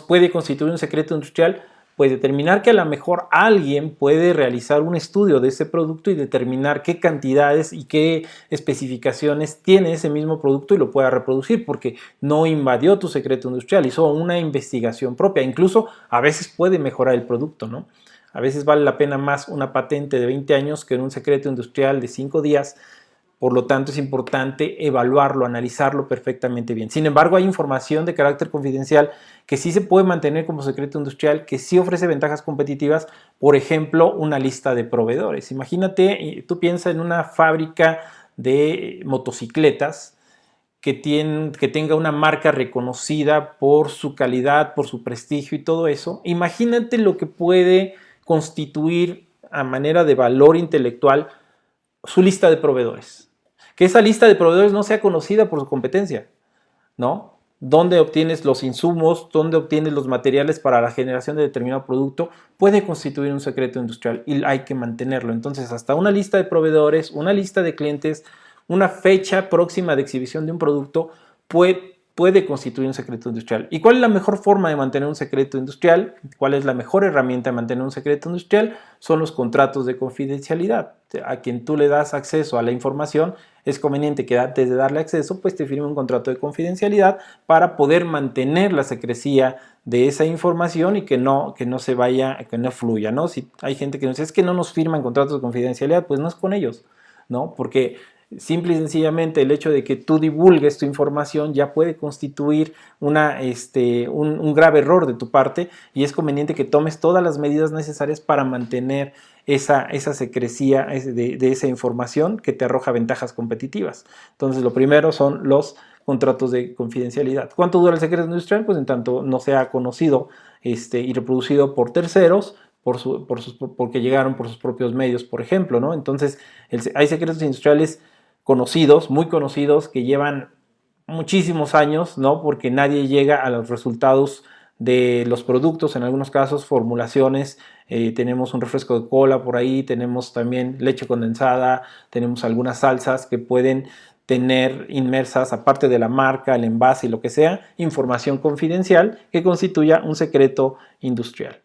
puede constituir un secreto industrial, pues determinar que a lo mejor alguien puede realizar un estudio de ese producto y determinar qué cantidades y qué especificaciones tiene ese mismo producto y lo pueda reproducir, porque no invadió tu secreto industrial, hizo una investigación propia. Incluso a veces puede mejorar el producto, ¿no? A veces vale la pena más una patente de 20 años que un secreto industrial de 5 días. Por lo tanto, es importante evaluarlo, analizarlo perfectamente bien. Sin embargo, hay información de carácter confidencial que sí se puede mantener como secreto industrial, que sí ofrece ventajas competitivas. Por ejemplo, una lista de proveedores. Imagínate, tú piensas en una fábrica de motocicletas que tenga una marca reconocida por su calidad, por su prestigio y todo eso. Imagínate lo que puede constituir a manera de valor intelectual su lista de proveedores. Que esa lista de proveedores no sea conocida por su competencia, ¿no? Dónde obtienes los insumos, dónde obtienes los materiales para la generación de determinado producto, puede constituir un secreto industrial y hay que mantenerlo. Entonces, hasta una lista de proveedores, una lista de clientes, una fecha próxima de exhibición de un producto puede constituir un secreto industrial. ¿Y cuál es la mejor forma de mantener un secreto industrial? ¿Cuál es la mejor herramienta de mantener un secreto industrial? Son los contratos de confidencialidad. A quien tú le das acceso a la información, es conveniente que antes de darle acceso, pues te firme un contrato de confidencialidad para poder mantener la secrecía de esa información y que no se vaya, que no fluya, ¿no? Si hay gente que nos dice, es que no nos firman contratos de confidencialidad, pues no es con ellos, ¿no? Porque simple y sencillamente el hecho de que tú divulgues tu información ya puede constituir un grave error de tu parte y es conveniente que tomes todas las medidas necesarias para mantener esa secrecía de esa información que te arroja ventajas competitivas. Entonces, lo primero son los contratos de confidencialidad. ¿Cuánto dura el secreto industrial? Pues en tanto no sea conocido y reproducido por terceros, porque llegaron por sus propios medios, por ejemplo, ¿no? Entonces, hay secretos industriales conocidos, muy conocidos, que llevan muchísimos años, ¿no? Porque nadie llega a los resultados de los productos, en algunos casos formulaciones, tenemos un refresco de cola por ahí, tenemos también leche condensada, tenemos algunas salsas que pueden tener inmersas, aparte de la marca, el envase y lo que sea, información confidencial que constituya un secreto industrial.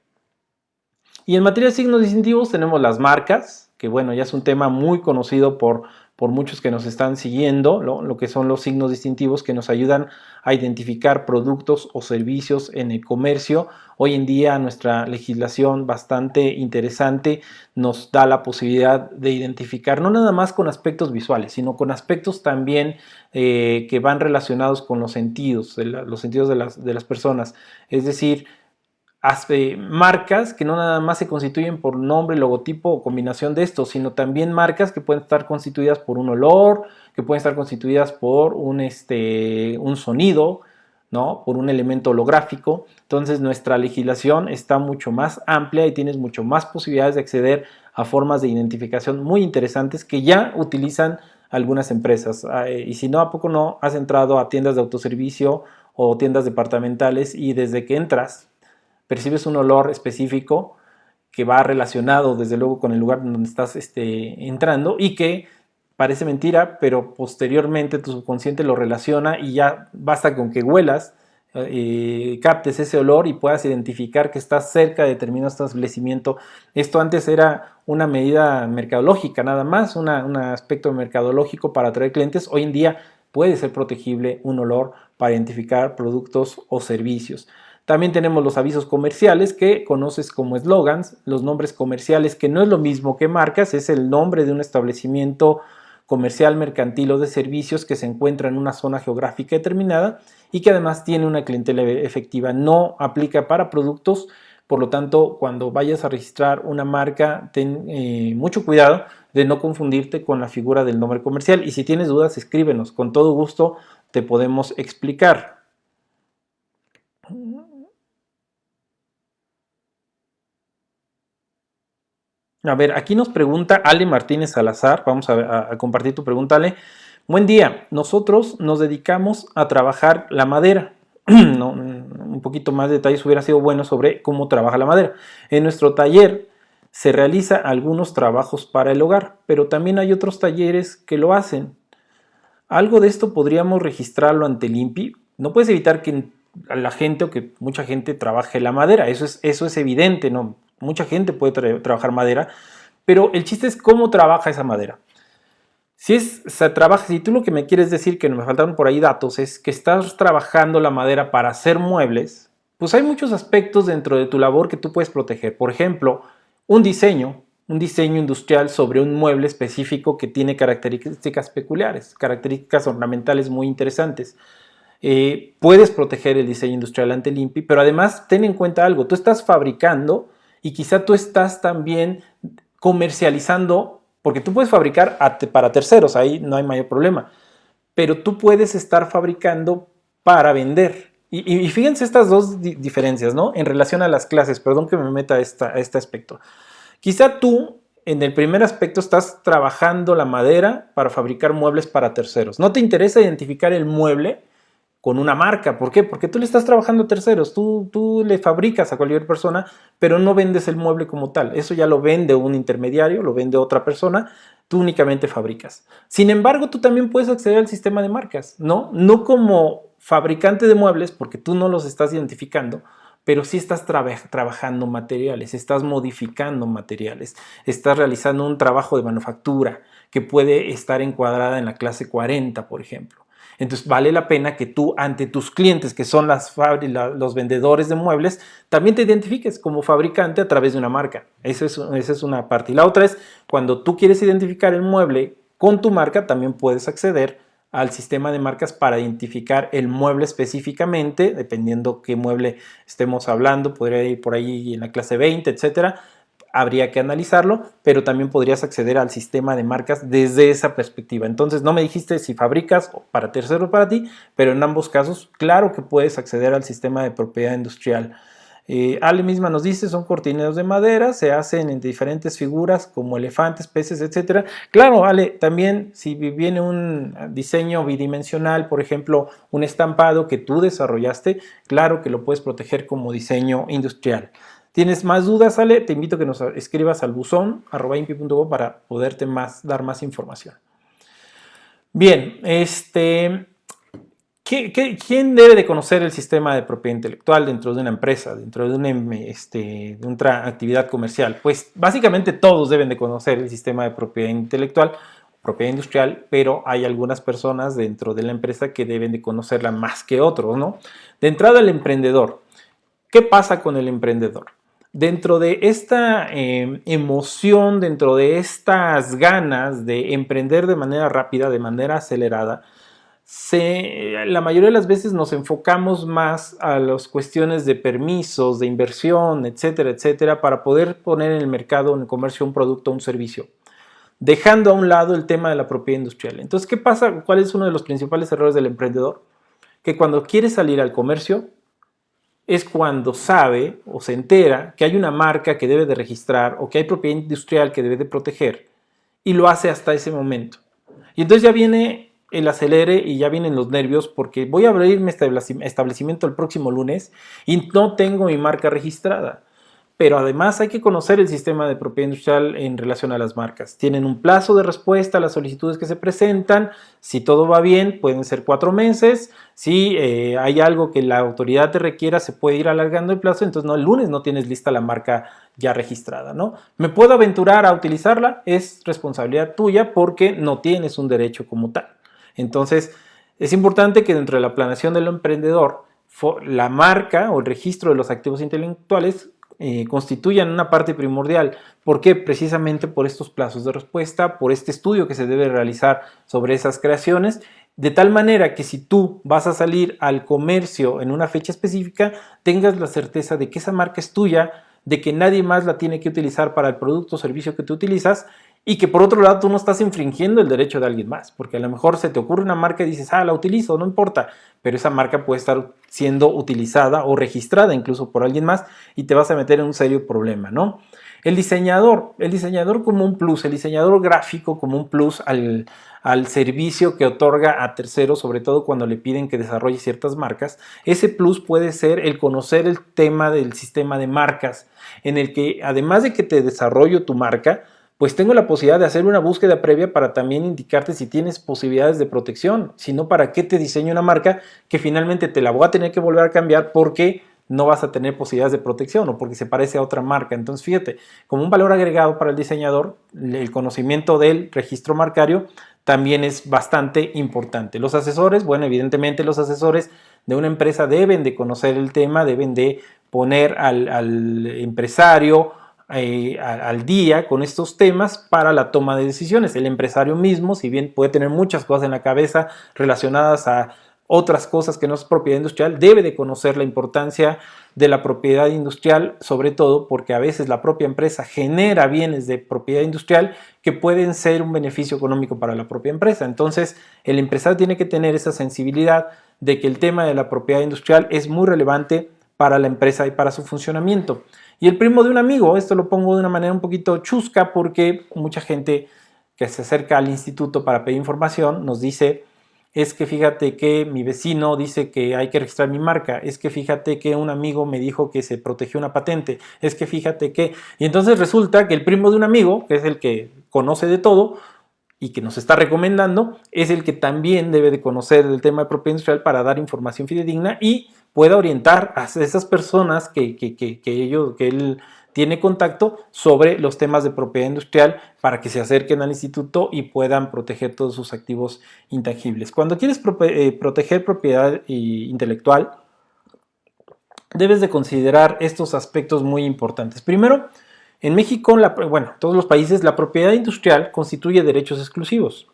Y en materia de signos distintivos tenemos las marcas, que bueno, ya es un tema muy conocido por muchos que nos están siguiendo, ¿no? Lo que son los signos distintivos que nos ayudan a identificar productos o servicios en el comercio. Hoy en día nuestra legislación bastante interesante nos da la posibilidad de identificar no nada más con aspectos visuales, sino con aspectos también que van relacionados con los sentidos de las personas. Es decir, marcas que no nada más se constituyen por nombre, logotipo o combinación de estos, sino también marcas que pueden estar constituidas por un olor, que pueden estar constituidas por un sonido, ¿no? Por un elemento holográfico. Entonces nuestra legislación está mucho más amplia y tienes mucho más posibilidades de acceder a formas de identificación muy interesantes que ya utilizan algunas empresas. Y si no, ¿a poco no has entrado a tiendas de autoservicio o tiendas departamentales y desde que entras percibes un olor específico que va relacionado desde luego con el lugar donde estás entrando y que parece mentira, pero posteriormente tu subconsciente lo relaciona y ya basta con que huelas, captes ese olor y puedas identificar que estás cerca de determinado establecimiento. Esto antes era una medida mercadológica nada más, un aspecto mercadológico para atraer clientes. Hoy en día puede ser protegible un olor para identificar productos o servicios. También tenemos los avisos comerciales que conoces como eslogans, los nombres comerciales, que no es lo mismo que marcas, es el nombre de un establecimiento comercial, mercantil o de servicios que se encuentra en una zona geográfica determinada y que además tiene una clientela efectiva. No aplica para productos, por lo tanto, cuando vayas a registrar una marca, ten mucho cuidado de no confundirte con la figura del nombre comercial, y si tienes dudas, escríbenos, con todo gusto te podemos explicar. A ver, aquí nos pregunta Ale Martínez Salazar. Vamos a compartir tu pregunta, Ale. Buen día. Nosotros nos dedicamos a trabajar la madera. No, un poquito más de detalles hubiera sido bueno sobre cómo trabaja la madera. En nuestro taller se realiza algunos trabajos para el hogar, pero también hay otros talleres que lo hacen. Algo de esto podríamos registrarlo ante el INPI. No puedes evitar que la gente o que mucha gente trabaje la madera. Eso es evidente, ¿no? Mucha gente puede trabajar madera, pero el chiste es cómo trabaja esa madera. Si tú lo que me quieres decir, que me faltaron por ahí datos, es que estás trabajando la madera para hacer muebles, pues hay muchos aspectos dentro de tu labor que tú puedes proteger. Por ejemplo, un diseño industrial sobre un mueble específico que tiene características peculiares, características ornamentales muy interesantes. Puedes proteger el diseño industrial ante el INPI, pero además ten en cuenta algo, tú estás fabricando y quizá tú estás también comercializando, porque tú puedes fabricar para terceros, ahí no hay mayor problema, pero tú puedes estar fabricando para vender. Y fíjense estas dos diferencias, ¿no? En relación a las clases, perdón que me meta a este aspecto. Quizá tú, en el primer aspecto, estás trabajando la madera para fabricar muebles para terceros. No te interesa identificar el mueble con una marca. ¿Por qué? Porque tú le estás trabajando a terceros, tú le fabricas a cualquier persona, pero no vendes el mueble como tal. Eso ya lo vende un intermediario, lo vende otra persona, tú únicamente fabricas. Sin embargo, tú también puedes acceder al sistema de marcas, ¿no? No como fabricante de muebles, porque tú no los estás identificando, pero sí estás trabajando materiales, estás modificando materiales, estás realizando un trabajo de manufactura que puede estar encuadrada en la clase 40, por ejemplo. Entonces vale la pena que tú ante tus clientes, que son los vendedores de muebles, también te identifiques como fabricante a través de una marca. Esa es una parte. Y la otra es cuando tú quieres identificar el mueble con tu marca, también puedes acceder al sistema de marcas para identificar el mueble específicamente, dependiendo qué mueble estemos hablando, podría ir por ahí en la clase 20, etcétera. Habría que analizarlo, pero también podrías acceder al sistema de marcas desde esa perspectiva. Entonces, no me dijiste si fabricas para terceros o para ti, pero en ambos casos, claro que puedes acceder al sistema de propiedad industrial. Ale misma nos dice, son cortineros de madera, se hacen en diferentes figuras como elefantes, peces, etcétera. Claro, Ale, también si viene un diseño bidimensional, por ejemplo, un estampado que tú desarrollaste, claro que lo puedes proteger como diseño industrial. ¿Tienes más dudas, Ale? Te invito a que nos escribas al buzón @inpi.go para poderte dar más información. Bien, ¿quién debe de conocer el sistema de propiedad intelectual dentro de una empresa, dentro de una actividad comercial? Pues básicamente todos deben de conocer el sistema de propiedad intelectual, propiedad industrial, pero hay algunas personas dentro de la empresa que deben de conocerla más que otros, ¿no? De entrada, el emprendedor. ¿Qué pasa con el emprendedor? Dentro de esta emoción, dentro de estas ganas de emprender de manera rápida, de manera acelerada, la mayoría de las veces nos enfocamos más a las cuestiones de permisos, de inversión, etcétera, etcétera, para poder poner en el mercado, en el comercio, un producto o un servicio, dejando a un lado el tema de la propiedad industrial. Entonces, ¿qué pasa? ¿Cuál es uno de los principales errores del emprendedor? Que cuando quiere salir al comercio, es cuando sabe o se entera que hay una marca que debe de registrar o que hay propiedad industrial que debe de proteger, y lo hace hasta ese momento. Y entonces ya viene el acelere y ya vienen los nervios porque voy a abrir mi establecimiento el próximo lunes y no tengo mi marca registrada. Pero además hay que conocer el sistema de propiedad industrial en relación a las marcas. Tienen un plazo de respuesta a las solicitudes que se presentan. Si todo va bien, pueden ser 4 meses. Si hay algo que la autoridad te requiera, se puede ir alargando el plazo. Entonces, no, el lunes no tienes lista la marca ya registrada, ¿no? ¿Me puedo aventurar a utilizarla? Es responsabilidad tuya porque no tienes un derecho como tal. Entonces, Es importante que dentro de la planeación del emprendedor, la marca o el registro de los activos intelectuales constituyan una parte primordial. ¿Por qué? Precisamente por estos plazos de respuesta, por este estudio que se debe realizar sobre esas creaciones, de tal manera que si tú vas a salir al comercio en una fecha específica, tengas la certeza de que esa marca es tuya, de que nadie más la tiene que utilizar para el producto o servicio que tú utilizas, y que por otro lado tú no estás infringiendo el derecho de alguien más, porque a lo mejor se te ocurre una marca y dices, la utilizo, no importa, pero esa marca puede estar siendo utilizada o registrada incluso por alguien más y te vas a meter en un serio problema, ¿no? El diseñador como un plus, el diseñador gráfico como un plus al servicio que otorga a terceros, sobre todo cuando le piden que desarrolle ciertas marcas. Ese plus puede ser el conocer el tema del sistema de marcas, en el que además de que te desarrollo tu marca, pues tengo la posibilidad de hacer una búsqueda previa para también indicarte si tienes posibilidades de protección. Si no, ¿para qué te diseño una marca que finalmente te la voy a tener que volver a cambiar porque no vas a tener posibilidades de protección o porque se parece a otra marca? Entonces, fíjate, como un valor agregado para el diseñador, el conocimiento del registro marcario también es bastante importante. Los asesores, bueno, evidentemente los asesores de una empresa deben de conocer el tema, deben de poner al empresario al día con estos temas para la toma de decisiones. El empresario mismo, si bien puede tener muchas cosas en la cabeza relacionadas a otras cosas que no es propiedad industrial, debe de conocer la importancia de la propiedad industrial, sobre todo porque a veces la propia empresa genera bienes de propiedad industrial que pueden ser un beneficio económico para la propia empresa. Entonces, el empresario tiene que tener esa sensibilidad de que el tema de la propiedad industrial es muy relevante para la empresa y para su funcionamiento. Y el primo de un amigo, esto lo pongo de una manera un poquito chusca porque mucha gente que se acerca al instituto para pedir información nos dice, es que fíjate que mi vecino dice que hay que registrar mi marca, es que fíjate que un amigo me dijo que se protegió una patente, es que fíjate que... Y entonces resulta que el primo de un amigo, que es el que conoce de todo y que nos está recomendando, es el que también debe de conocer el tema de propiedad industrial para dar información fidedigna y pueda orientar a esas personas que él tiene contacto sobre los temas de propiedad industrial para que se acerquen al instituto y puedan proteger todos sus activos intangibles. Cuando quieres proteger propiedad intelectual, debes de considerar estos aspectos muy importantes. Primero, en México, todos los países, la propiedad industrial constituye derechos exclusivos.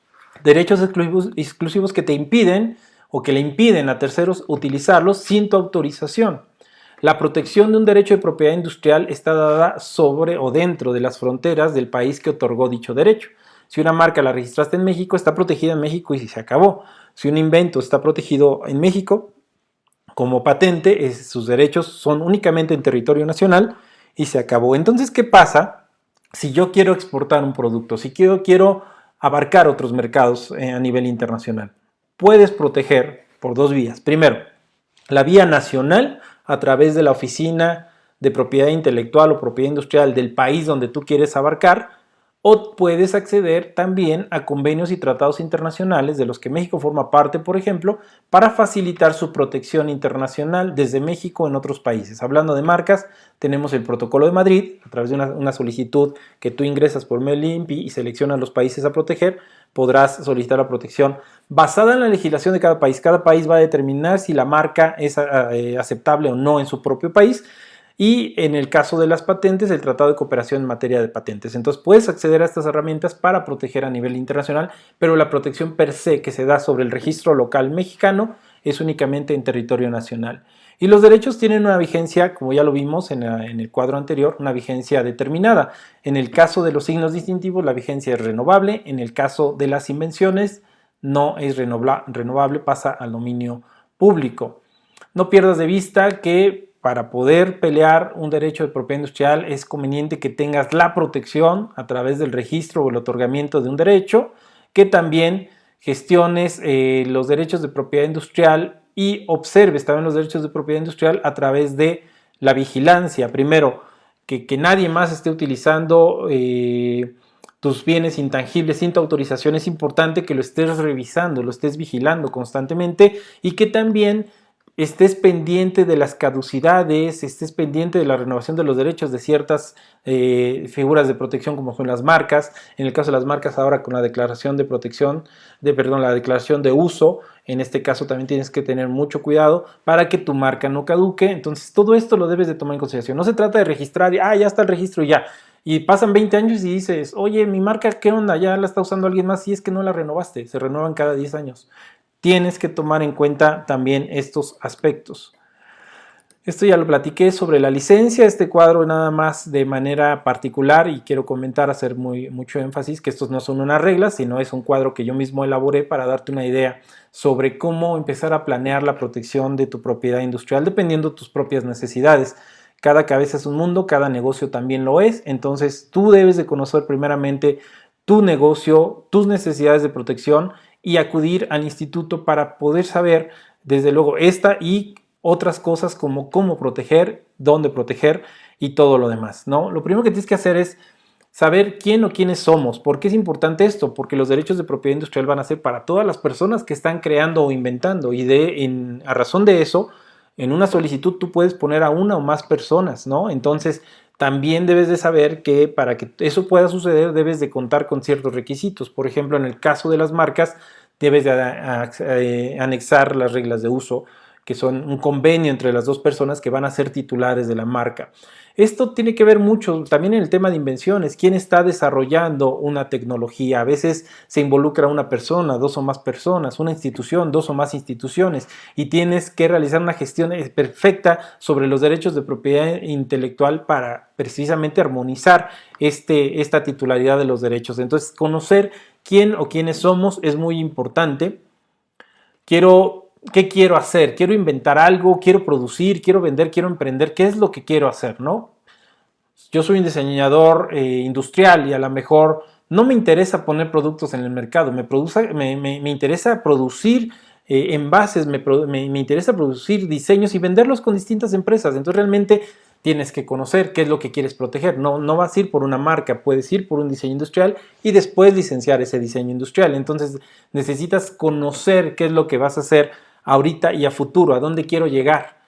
Derechos exclusivos que te impiden o que le impiden a terceros utilizarlos sin tu autorización. La protección de un derecho de propiedad industrial está dada sobre o dentro de las fronteras del país que otorgó dicho derecho. Si una marca la registraste en México, está protegida en México y se acabó. Si un invento está protegido en México como patente, sus derechos son únicamente en territorio nacional y se acabó. Entonces, ¿qué pasa si yo quiero exportar un producto? Si quiero abarcar otros mercados a nivel internacional. Puedes proteger por dos vías. Primero, la vía nacional a través de la oficina de propiedad intelectual o propiedad industrial del país donde tú quieres abarcar, o puedes acceder también a convenios y tratados internacionales de los que México forma parte, por ejemplo, para facilitar su protección internacional desde México en otros países. Hablando de marcas, tenemos el Protocolo de Madrid, a través de una solicitud que tú ingresas por medio del INPI y seleccionas los países a proteger, podrás solicitar la protección basada en la legislación de cada país. Cada país va a determinar si la marca es aceptable o no en su propio país. Y en el caso de las patentes, el Tratado de Cooperación en materia de patentes. Entonces puedes acceder a estas herramientas para proteger a nivel internacional, pero la protección per se que se da sobre el registro local mexicano es únicamente en territorio nacional. Y los derechos tienen una vigencia, como ya lo vimos en el cuadro anterior, una vigencia determinada. En el caso de los signos distintivos, la vigencia es renovable. En el caso de las invenciones, no es renovable, pasa al dominio público. No pierdas de vista que para poder pelear un derecho de propiedad industrial es conveniente que tengas la protección a través del registro o el otorgamiento de un derecho, que también gestiones los derechos de propiedad industrial y observes también los derechos de propiedad industrial a través de la vigilancia. Primero, que nadie más esté utilizando tus bienes intangibles sin tu autorización. Es importante que lo estés revisando, lo estés vigilando constantemente y que también estés pendiente de las caducidades, estés pendiente de la renovación de los derechos de ciertas figuras de protección como son las marcas. En el caso de las marcas ahora con la declaración de protección, la declaración de uso, En este caso también tienes que tener mucho cuidado para que tu marca no caduque. Entonces todo esto lo debes de tomar en consideración. No se trata de registrar y ya está el registro y ya. Y pasan 20 años y dices, oye, mi marca, ¿qué onda? Ya la está usando alguien más y es que no la renovaste. Se renuevan cada 10 años. Tienes que tomar en cuenta también estos aspectos. Esto ya lo platiqué sobre la licencia, este cuadro nada más de manera particular, y quiero comentar, hacer mucho énfasis que estos no son unas reglas, sino es un cuadro que yo mismo elaboré para darte una idea sobre cómo empezar a planear la protección de tu propiedad industrial dependiendo de tus propias necesidades. Cada cabeza es un mundo, cada negocio también lo es, entonces tú debes de conocer primeramente tu negocio, tus necesidades de protección y acudir al instituto para poder saber, desde luego, esta y otras cosas como cómo proteger, dónde proteger y todo lo demás, ¿no? Lo primero que tienes que hacer es saber quién o quiénes somos. ¿Por qué es importante esto? Porque los derechos de propiedad industrial van a ser para todas las personas que están creando o inventando, y a razón de eso, en una solicitud tú puedes poner a una o más personas, ¿no? Entonces también debes de saber que para que eso pueda suceder debes de contar con ciertos requisitos. Por ejemplo, en el caso de las marcas, debes de anexar las reglas de uso, que son un convenio entre las dos personas que van a ser titulares de la marca. Esto tiene que ver mucho también en el tema de invenciones. ¿Quién está desarrollando una tecnología? A veces se involucra una persona, dos o más personas, una institución, dos o más instituciones, y tienes que realizar una gestión perfecta sobre los derechos de propiedad intelectual para precisamente armonizar esta titularidad de los derechos. Entonces, conocer quién o quiénes somos es muy importante. ¿Qué quiero hacer? ¿Quiero inventar algo? ¿Quiero producir? ¿Quiero vender? ¿Quiero emprender? ¿Qué es lo que quiero hacer? ¿No? Yo soy un diseñador industrial y a lo mejor no me interesa poner productos en el mercado. Me interesa producir envases, me interesa producir diseños y venderlos con distintas empresas. Entonces realmente tienes que conocer qué es lo que quieres proteger. No vas a ir por una marca, puedes ir por un diseño industrial y después licenciar ese diseño industrial. Entonces necesitas conocer qué es lo que vas a hacer ahorita y a futuro, a dónde quiero llegar.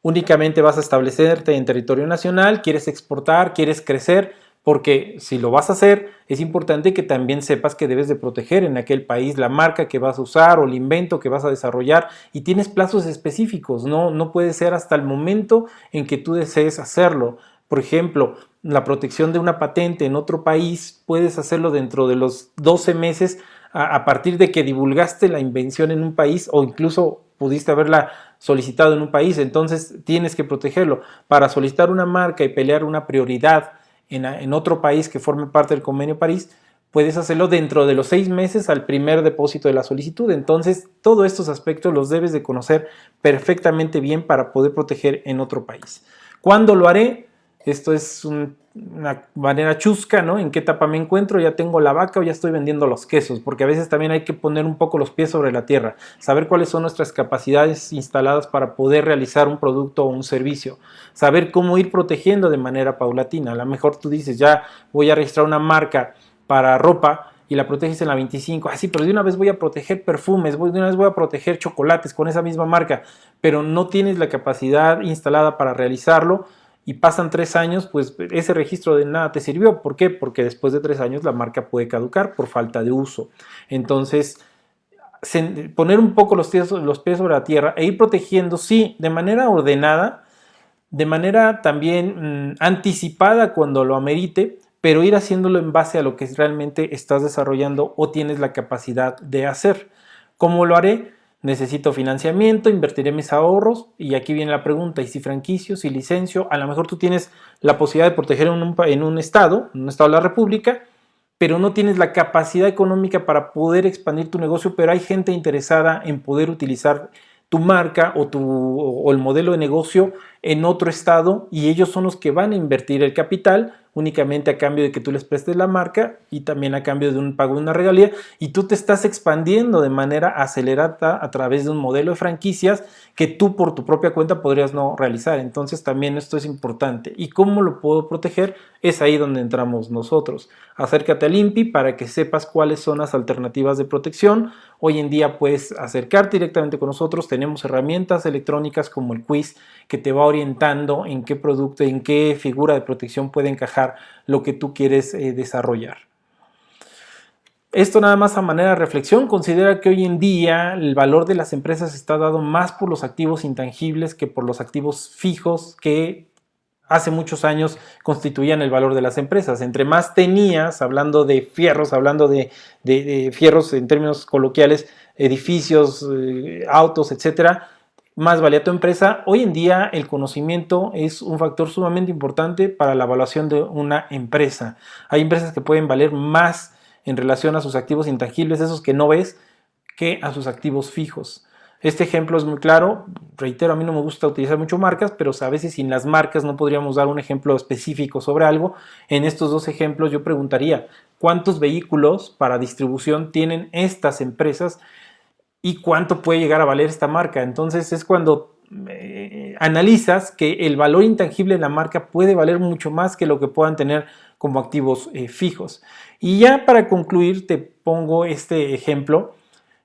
Únicamente vas a establecerte en territorio nacional, quieres exportar, quieres crecer, porque si lo vas a hacer, es importante que también sepas que debes de proteger en aquel país la marca que vas a usar o el invento que vas a desarrollar, y tienes plazos específicos, no puede ser hasta el momento en que tú desees hacerlo. Por ejemplo, la protección de una patente en otro país puedes hacerlo dentro de los 12 meses a partir de que divulgaste la invención en un país, o incluso pudiste haberla solicitado en un país. Entonces tienes que protegerlo. Para solicitar una marca y pelear una prioridad en otro país que forme parte del Convenio París, puedes hacerlo dentro de los 6 meses al primer depósito de la solicitud. Entonces todos estos aspectos los debes de conocer perfectamente bien para poder proteger en otro país. ¿Cuándo lo haré? Esto es una manera chusca, ¿no? ¿En qué etapa me encuentro? ¿Ya tengo la vaca o ya estoy vendiendo los quesos? Porque a veces también hay que poner un poco los pies sobre la tierra, saber cuáles son nuestras capacidades instaladas para poder realizar un producto o un servicio, saber cómo ir protegiendo de manera paulatina. A lo mejor tú dices, ya voy a registrar una marca para ropa y la proteges en la 25, sí, pero de una vez voy a proteger perfumes, de una vez voy a proteger chocolates con esa misma marca, pero no tienes la capacidad instalada para realizarlo. Y pasan 3 años, pues ese registro de nada te sirvió. ¿Por qué? Porque después de 3 años la marca puede caducar por falta de uso. Entonces, poner un poco los pies sobre la tierra e ir protegiendo, sí, de manera ordenada, de manera también anticipada cuando lo amerite, pero ir haciéndolo en base a lo que realmente estás desarrollando o tienes la capacidad de hacer. ¿Cómo lo haré? Necesito financiamiento, invertiré mis ahorros, y aquí viene la pregunta, ¿y si franquicio, si licencio? A lo mejor tú tienes la posibilidad de proteger en un estado de la república, pero no tienes la capacidad económica para poder expandir tu negocio, pero hay gente interesada en poder utilizar tu marca o el modelo de negocio en otro estado, y ellos son los que van a invertir el capital únicamente a cambio de que tú les prestes la marca y también a cambio de un pago de una regalía, y tú te estás expandiendo de manera acelerada a través de un modelo de franquicias que tú por tu propia cuenta podrías no realizar. Entonces también esto es importante. ¿Y cómo lo puedo proteger? Es ahí donde entramos nosotros. Acércate al INPI para que sepas cuáles son las alternativas de protección. Hoy en día puedes acercarte directamente con nosotros. Tenemos herramientas electrónicas como el quiz que te va orientando en qué producto, en qué figura de protección puede encajar lo que tú quieres desarrollar. Esto nada más a manera de reflexión, considera que hoy en día el valor de las empresas está dado más por los activos intangibles que por los activos fijos que hace muchos años constituían el valor de las empresas. Entre más tenías, hablando de fierros, hablando de fierros en términos coloquiales, edificios, autos, etcétera, más valía tu empresa. Hoy en día el conocimiento es un factor sumamente importante para la evaluación de una empresa. Hay empresas que pueden valer más en relación a sus activos intangibles, esos que no ves, que a sus activos fijos. Este ejemplo es muy claro. Reitero, a mí no me gusta utilizar mucho marcas, pero a veces sin las marcas no podríamos dar un ejemplo específico sobre algo. En estos dos ejemplos yo preguntaría, ¿cuántos vehículos para distribución tienen estas empresas y cuánto puede llegar a valer esta marca? Entonces es cuando analizas que el valor intangible de la marca puede valer mucho más que lo que puedan tener como activos fijos. Y ya para concluir te pongo este ejemplo.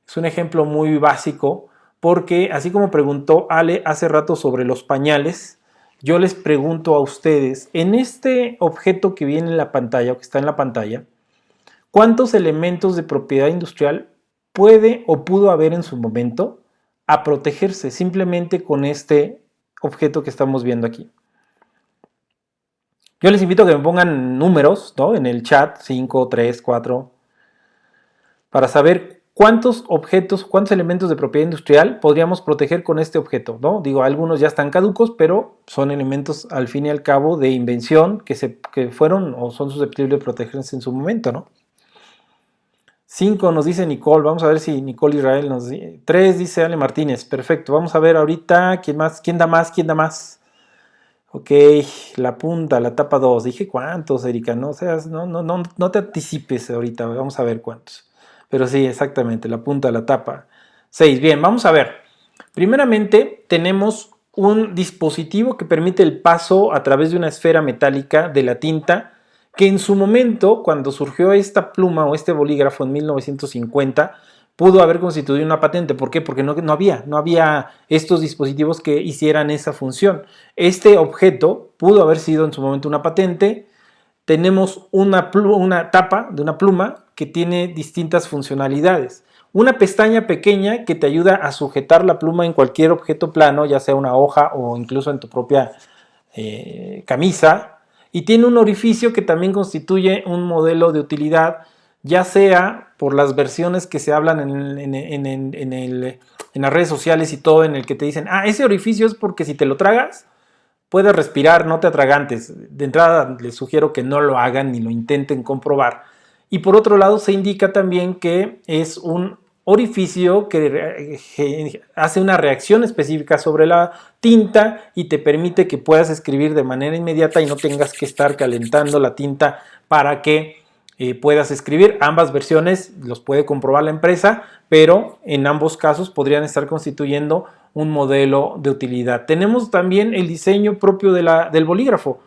Es un ejemplo muy básico porque así como preguntó Ale hace rato sobre los pañales, yo les pregunto a ustedes, en este objeto que viene en la pantalla o que está en la pantalla, ¿cuántos elementos de propiedad industrial puede o pudo haber en su momento a protegerse simplemente con este objeto que estamos viendo aquí? Yo les invito a que me pongan números, ¿no?, en el chat, 5, 3, 4, para saber cuántos objetos, cuántos elementos de propiedad industrial podríamos proteger con este objeto, ¿no? Digo, algunos ya están caducos, pero son elementos al fin y al cabo de invención que fueron o son susceptibles de protegerse en su momento, ¿no? 5 nos dice Nicole, vamos a ver si Nicole Israel nos dice. 3 dice Ale Martínez, perfecto, vamos a ver ahorita quién más, quién da más. Ok, la punta, la tapa 2, dije cuántos, Erika, no seas, no te anticipes ahorita, vamos a ver cuántos. Pero sí, exactamente, la punta, la tapa 6, bien, vamos a ver. Primeramente tenemos un dispositivo que permite el paso a través de una esfera metálica de la tinta, que en su momento, cuando surgió esta pluma o este bolígrafo en 1950, pudo haber constituido una patente. ¿Por qué? Porque no había estos dispositivos que hicieran esa función. Este objeto pudo haber sido en su momento una patente. Tenemos una tapa de una pluma que tiene distintas funcionalidades. Una pestaña pequeña que te ayuda a sujetar la pluma en cualquier objeto plano, ya sea una hoja o incluso en tu propia camisa. Y tiene un orificio que también constituye un modelo de utilidad, ya sea por las versiones que se hablan en las redes sociales y todo, en el que te dicen, ese orificio es porque si te lo tragas, puedes respirar, no te atragantes. De entrada les sugiero que no lo hagan ni lo intenten comprobar. Y por otro lado se indica también que es un orificio que hace una reacción específica sobre la tinta y te permite que puedas escribir de manera inmediata y no tengas que estar calentando la tinta para que puedas escribir. Ambas versiones los puede comprobar la empresa, pero en ambos casos podrían estar constituyendo un modelo de utilidad. Tenemos también el diseño propio del bolígrafo.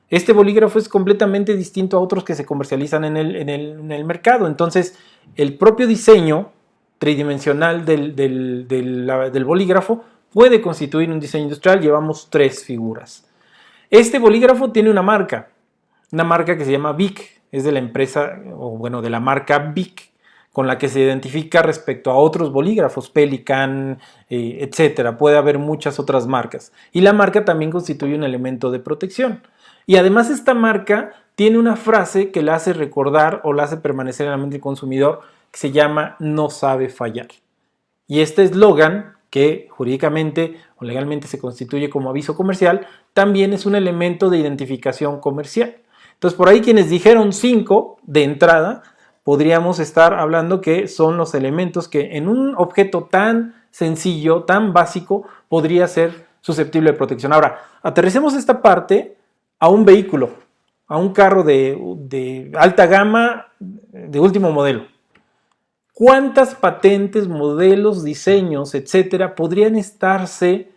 Este bolígrafo es completamente distinto a otros que se comercializan en el mercado. Entonces, el propio diseño tridimensional del bolígrafo puede constituir un diseño industrial. Llevamos 3 figuras. Este bolígrafo tiene una marca que se llama Bic. Es de la empresa, o bueno, de la marca Bic, con la que se identifica respecto a otros bolígrafos, Pelican, etcétera. Puede haber muchas otras marcas. Y la marca también constituye un elemento de protección. Y además esta marca tiene una frase que la hace recordar o la hace permanecer en la mente del consumidor, que se llama "no sabe fallar". Y este eslogan, que jurídicamente o legalmente se constituye como aviso comercial, también es un elemento de identificación comercial. Entonces, por ahí quienes dijeron 5 de entrada, podríamos estar hablando que son los elementos que en un objeto tan sencillo, tan básico, podría ser susceptible de protección. Ahora, aterricemos esta parte a un vehículo, a un carro de alta gama, de último modelo. ¿Cuántas patentes, modelos, diseños, etcétera, podrían estarse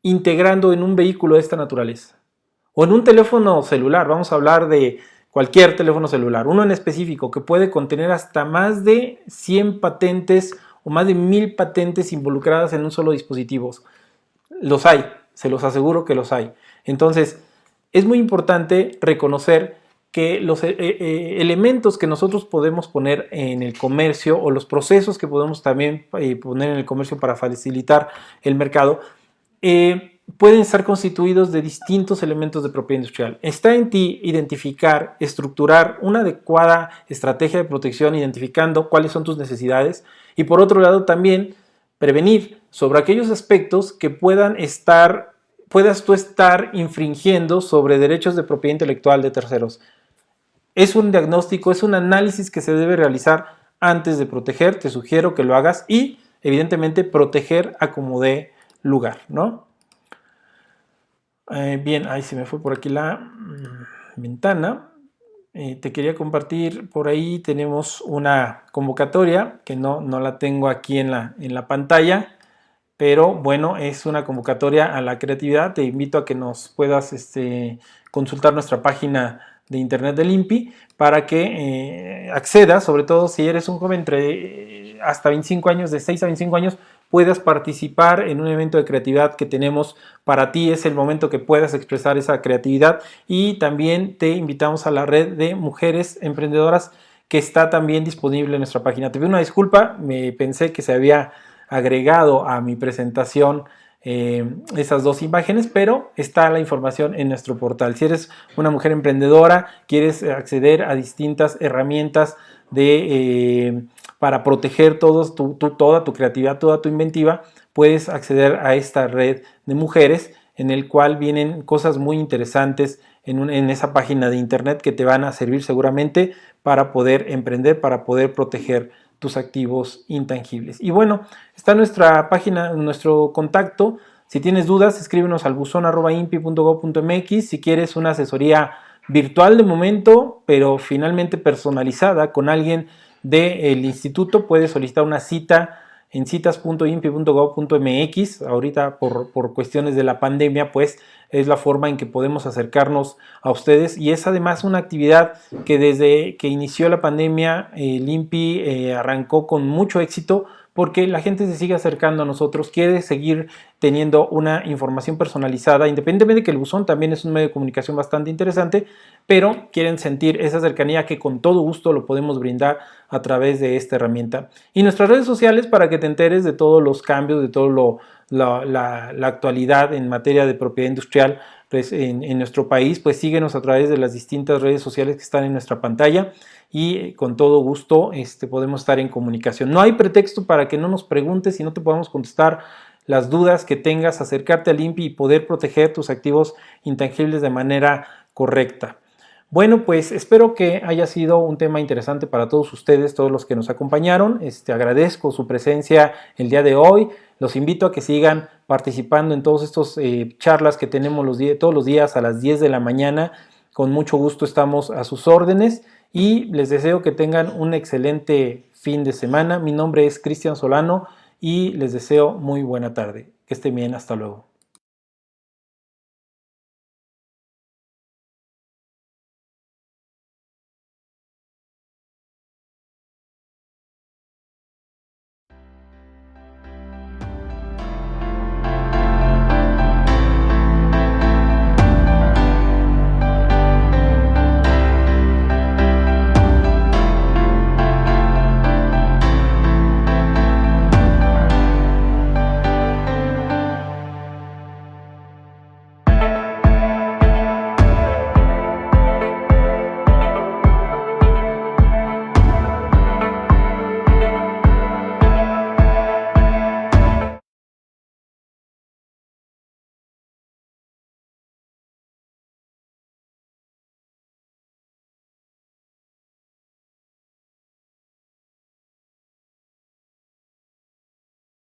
integrando en un vehículo de esta naturaleza? O en un teléfono celular, vamos a hablar de cualquier teléfono celular, uno en específico que puede contener hasta más de 100 patentes o más de 1000 patentes involucradas en un solo dispositivo. Los hay, se los aseguro que los hay. Entonces, es muy importante reconocer que los elementos que nosotros podemos poner en el comercio o los procesos que podemos también poner en el comercio para facilitar el mercado pueden estar constituidos de distintos elementos de propiedad industrial. Está en ti identificar, estructurar una adecuada estrategia de protección, identificando cuáles son tus necesidades, y por otro lado también prevenir sobre aquellos aspectos que puedas tú estar infringiendo sobre derechos de propiedad intelectual de terceros. Es un diagnóstico, es un análisis que se debe realizar antes de proteger. Te sugiero que lo hagas y, evidentemente, proteger a como dé lugar, ¿no? Bien, ahí se me fue por aquí la ventana. Te quería compartir, por ahí tenemos una convocatoria que no la tengo aquí en la pantalla, pero bueno, es una convocatoria a la creatividad. Te invito a que nos puedas consultar nuestra página de internet del INPI para que accedas, sobre todo si eres un joven entre hasta 25 años, de 6 a 25 años, puedas participar en un evento de creatividad que tenemos para ti. Es el momento que puedas expresar esa creatividad, y también te invitamos a la red de mujeres emprendedoras que está también disponible en nuestra página. Te pido una disculpa, me pensé que se había agregado a mi presentación esas dos imágenes, pero está la información en nuestro portal. Si eres una mujer emprendedora, quieres acceder a distintas herramientas para proteger toda tu creatividad, toda tu inventiva, puedes acceder a esta red de mujeres, en el cual vienen cosas muy interesantes en esa página de internet que te van a servir seguramente para poder emprender, para poder proteger tus activos intangibles. Y bueno, está nuestra página, nuestro contacto. Si tienes dudas, escríbenos al buzon@inpi.gov.mx. Si quieres una asesoría virtual de momento, pero finalmente personalizada con alguien del instituto, puedes solicitar una cita en citas.inpi.gov.mx. Ahorita por cuestiones de la pandemia, pues es la forma en que podemos acercarnos a ustedes, y es además una actividad que desde que inició la pandemia el INPI arrancó con mucho éxito, porque la gente se sigue acercando a nosotros, quiere seguir teniendo una información personalizada, independientemente de que el buzón también es un medio de comunicación bastante interesante, pero quieren sentir esa cercanía que con todo gusto lo podemos brindar a través de esta herramienta. Y nuestras redes sociales para que te enteres de todos los cambios, de todo la actualidad en materia de propiedad industrial pues, en nuestro país, pues síguenos a través de las distintas redes sociales que están en nuestra pantalla, y con todo gusto podemos estar en comunicación. No hay pretexto para que no nos preguntes y no te podamos contestar las dudas que tengas, acercarte al INPI y poder proteger tus activos intangibles de manera correcta. Bueno, pues espero que haya sido un tema interesante para todos ustedes, todos los que nos acompañaron. Agradezco su presencia el día de hoy. Los invito a que sigan participando en todos estos charlas que tenemos todos los días a las 10 de la mañana. Con mucho gusto estamos a sus órdenes y les deseo que tengan un excelente fin de semana. Mi nombre es Cristian Solano y les deseo muy buena tarde. Que estén bien, hasta luego.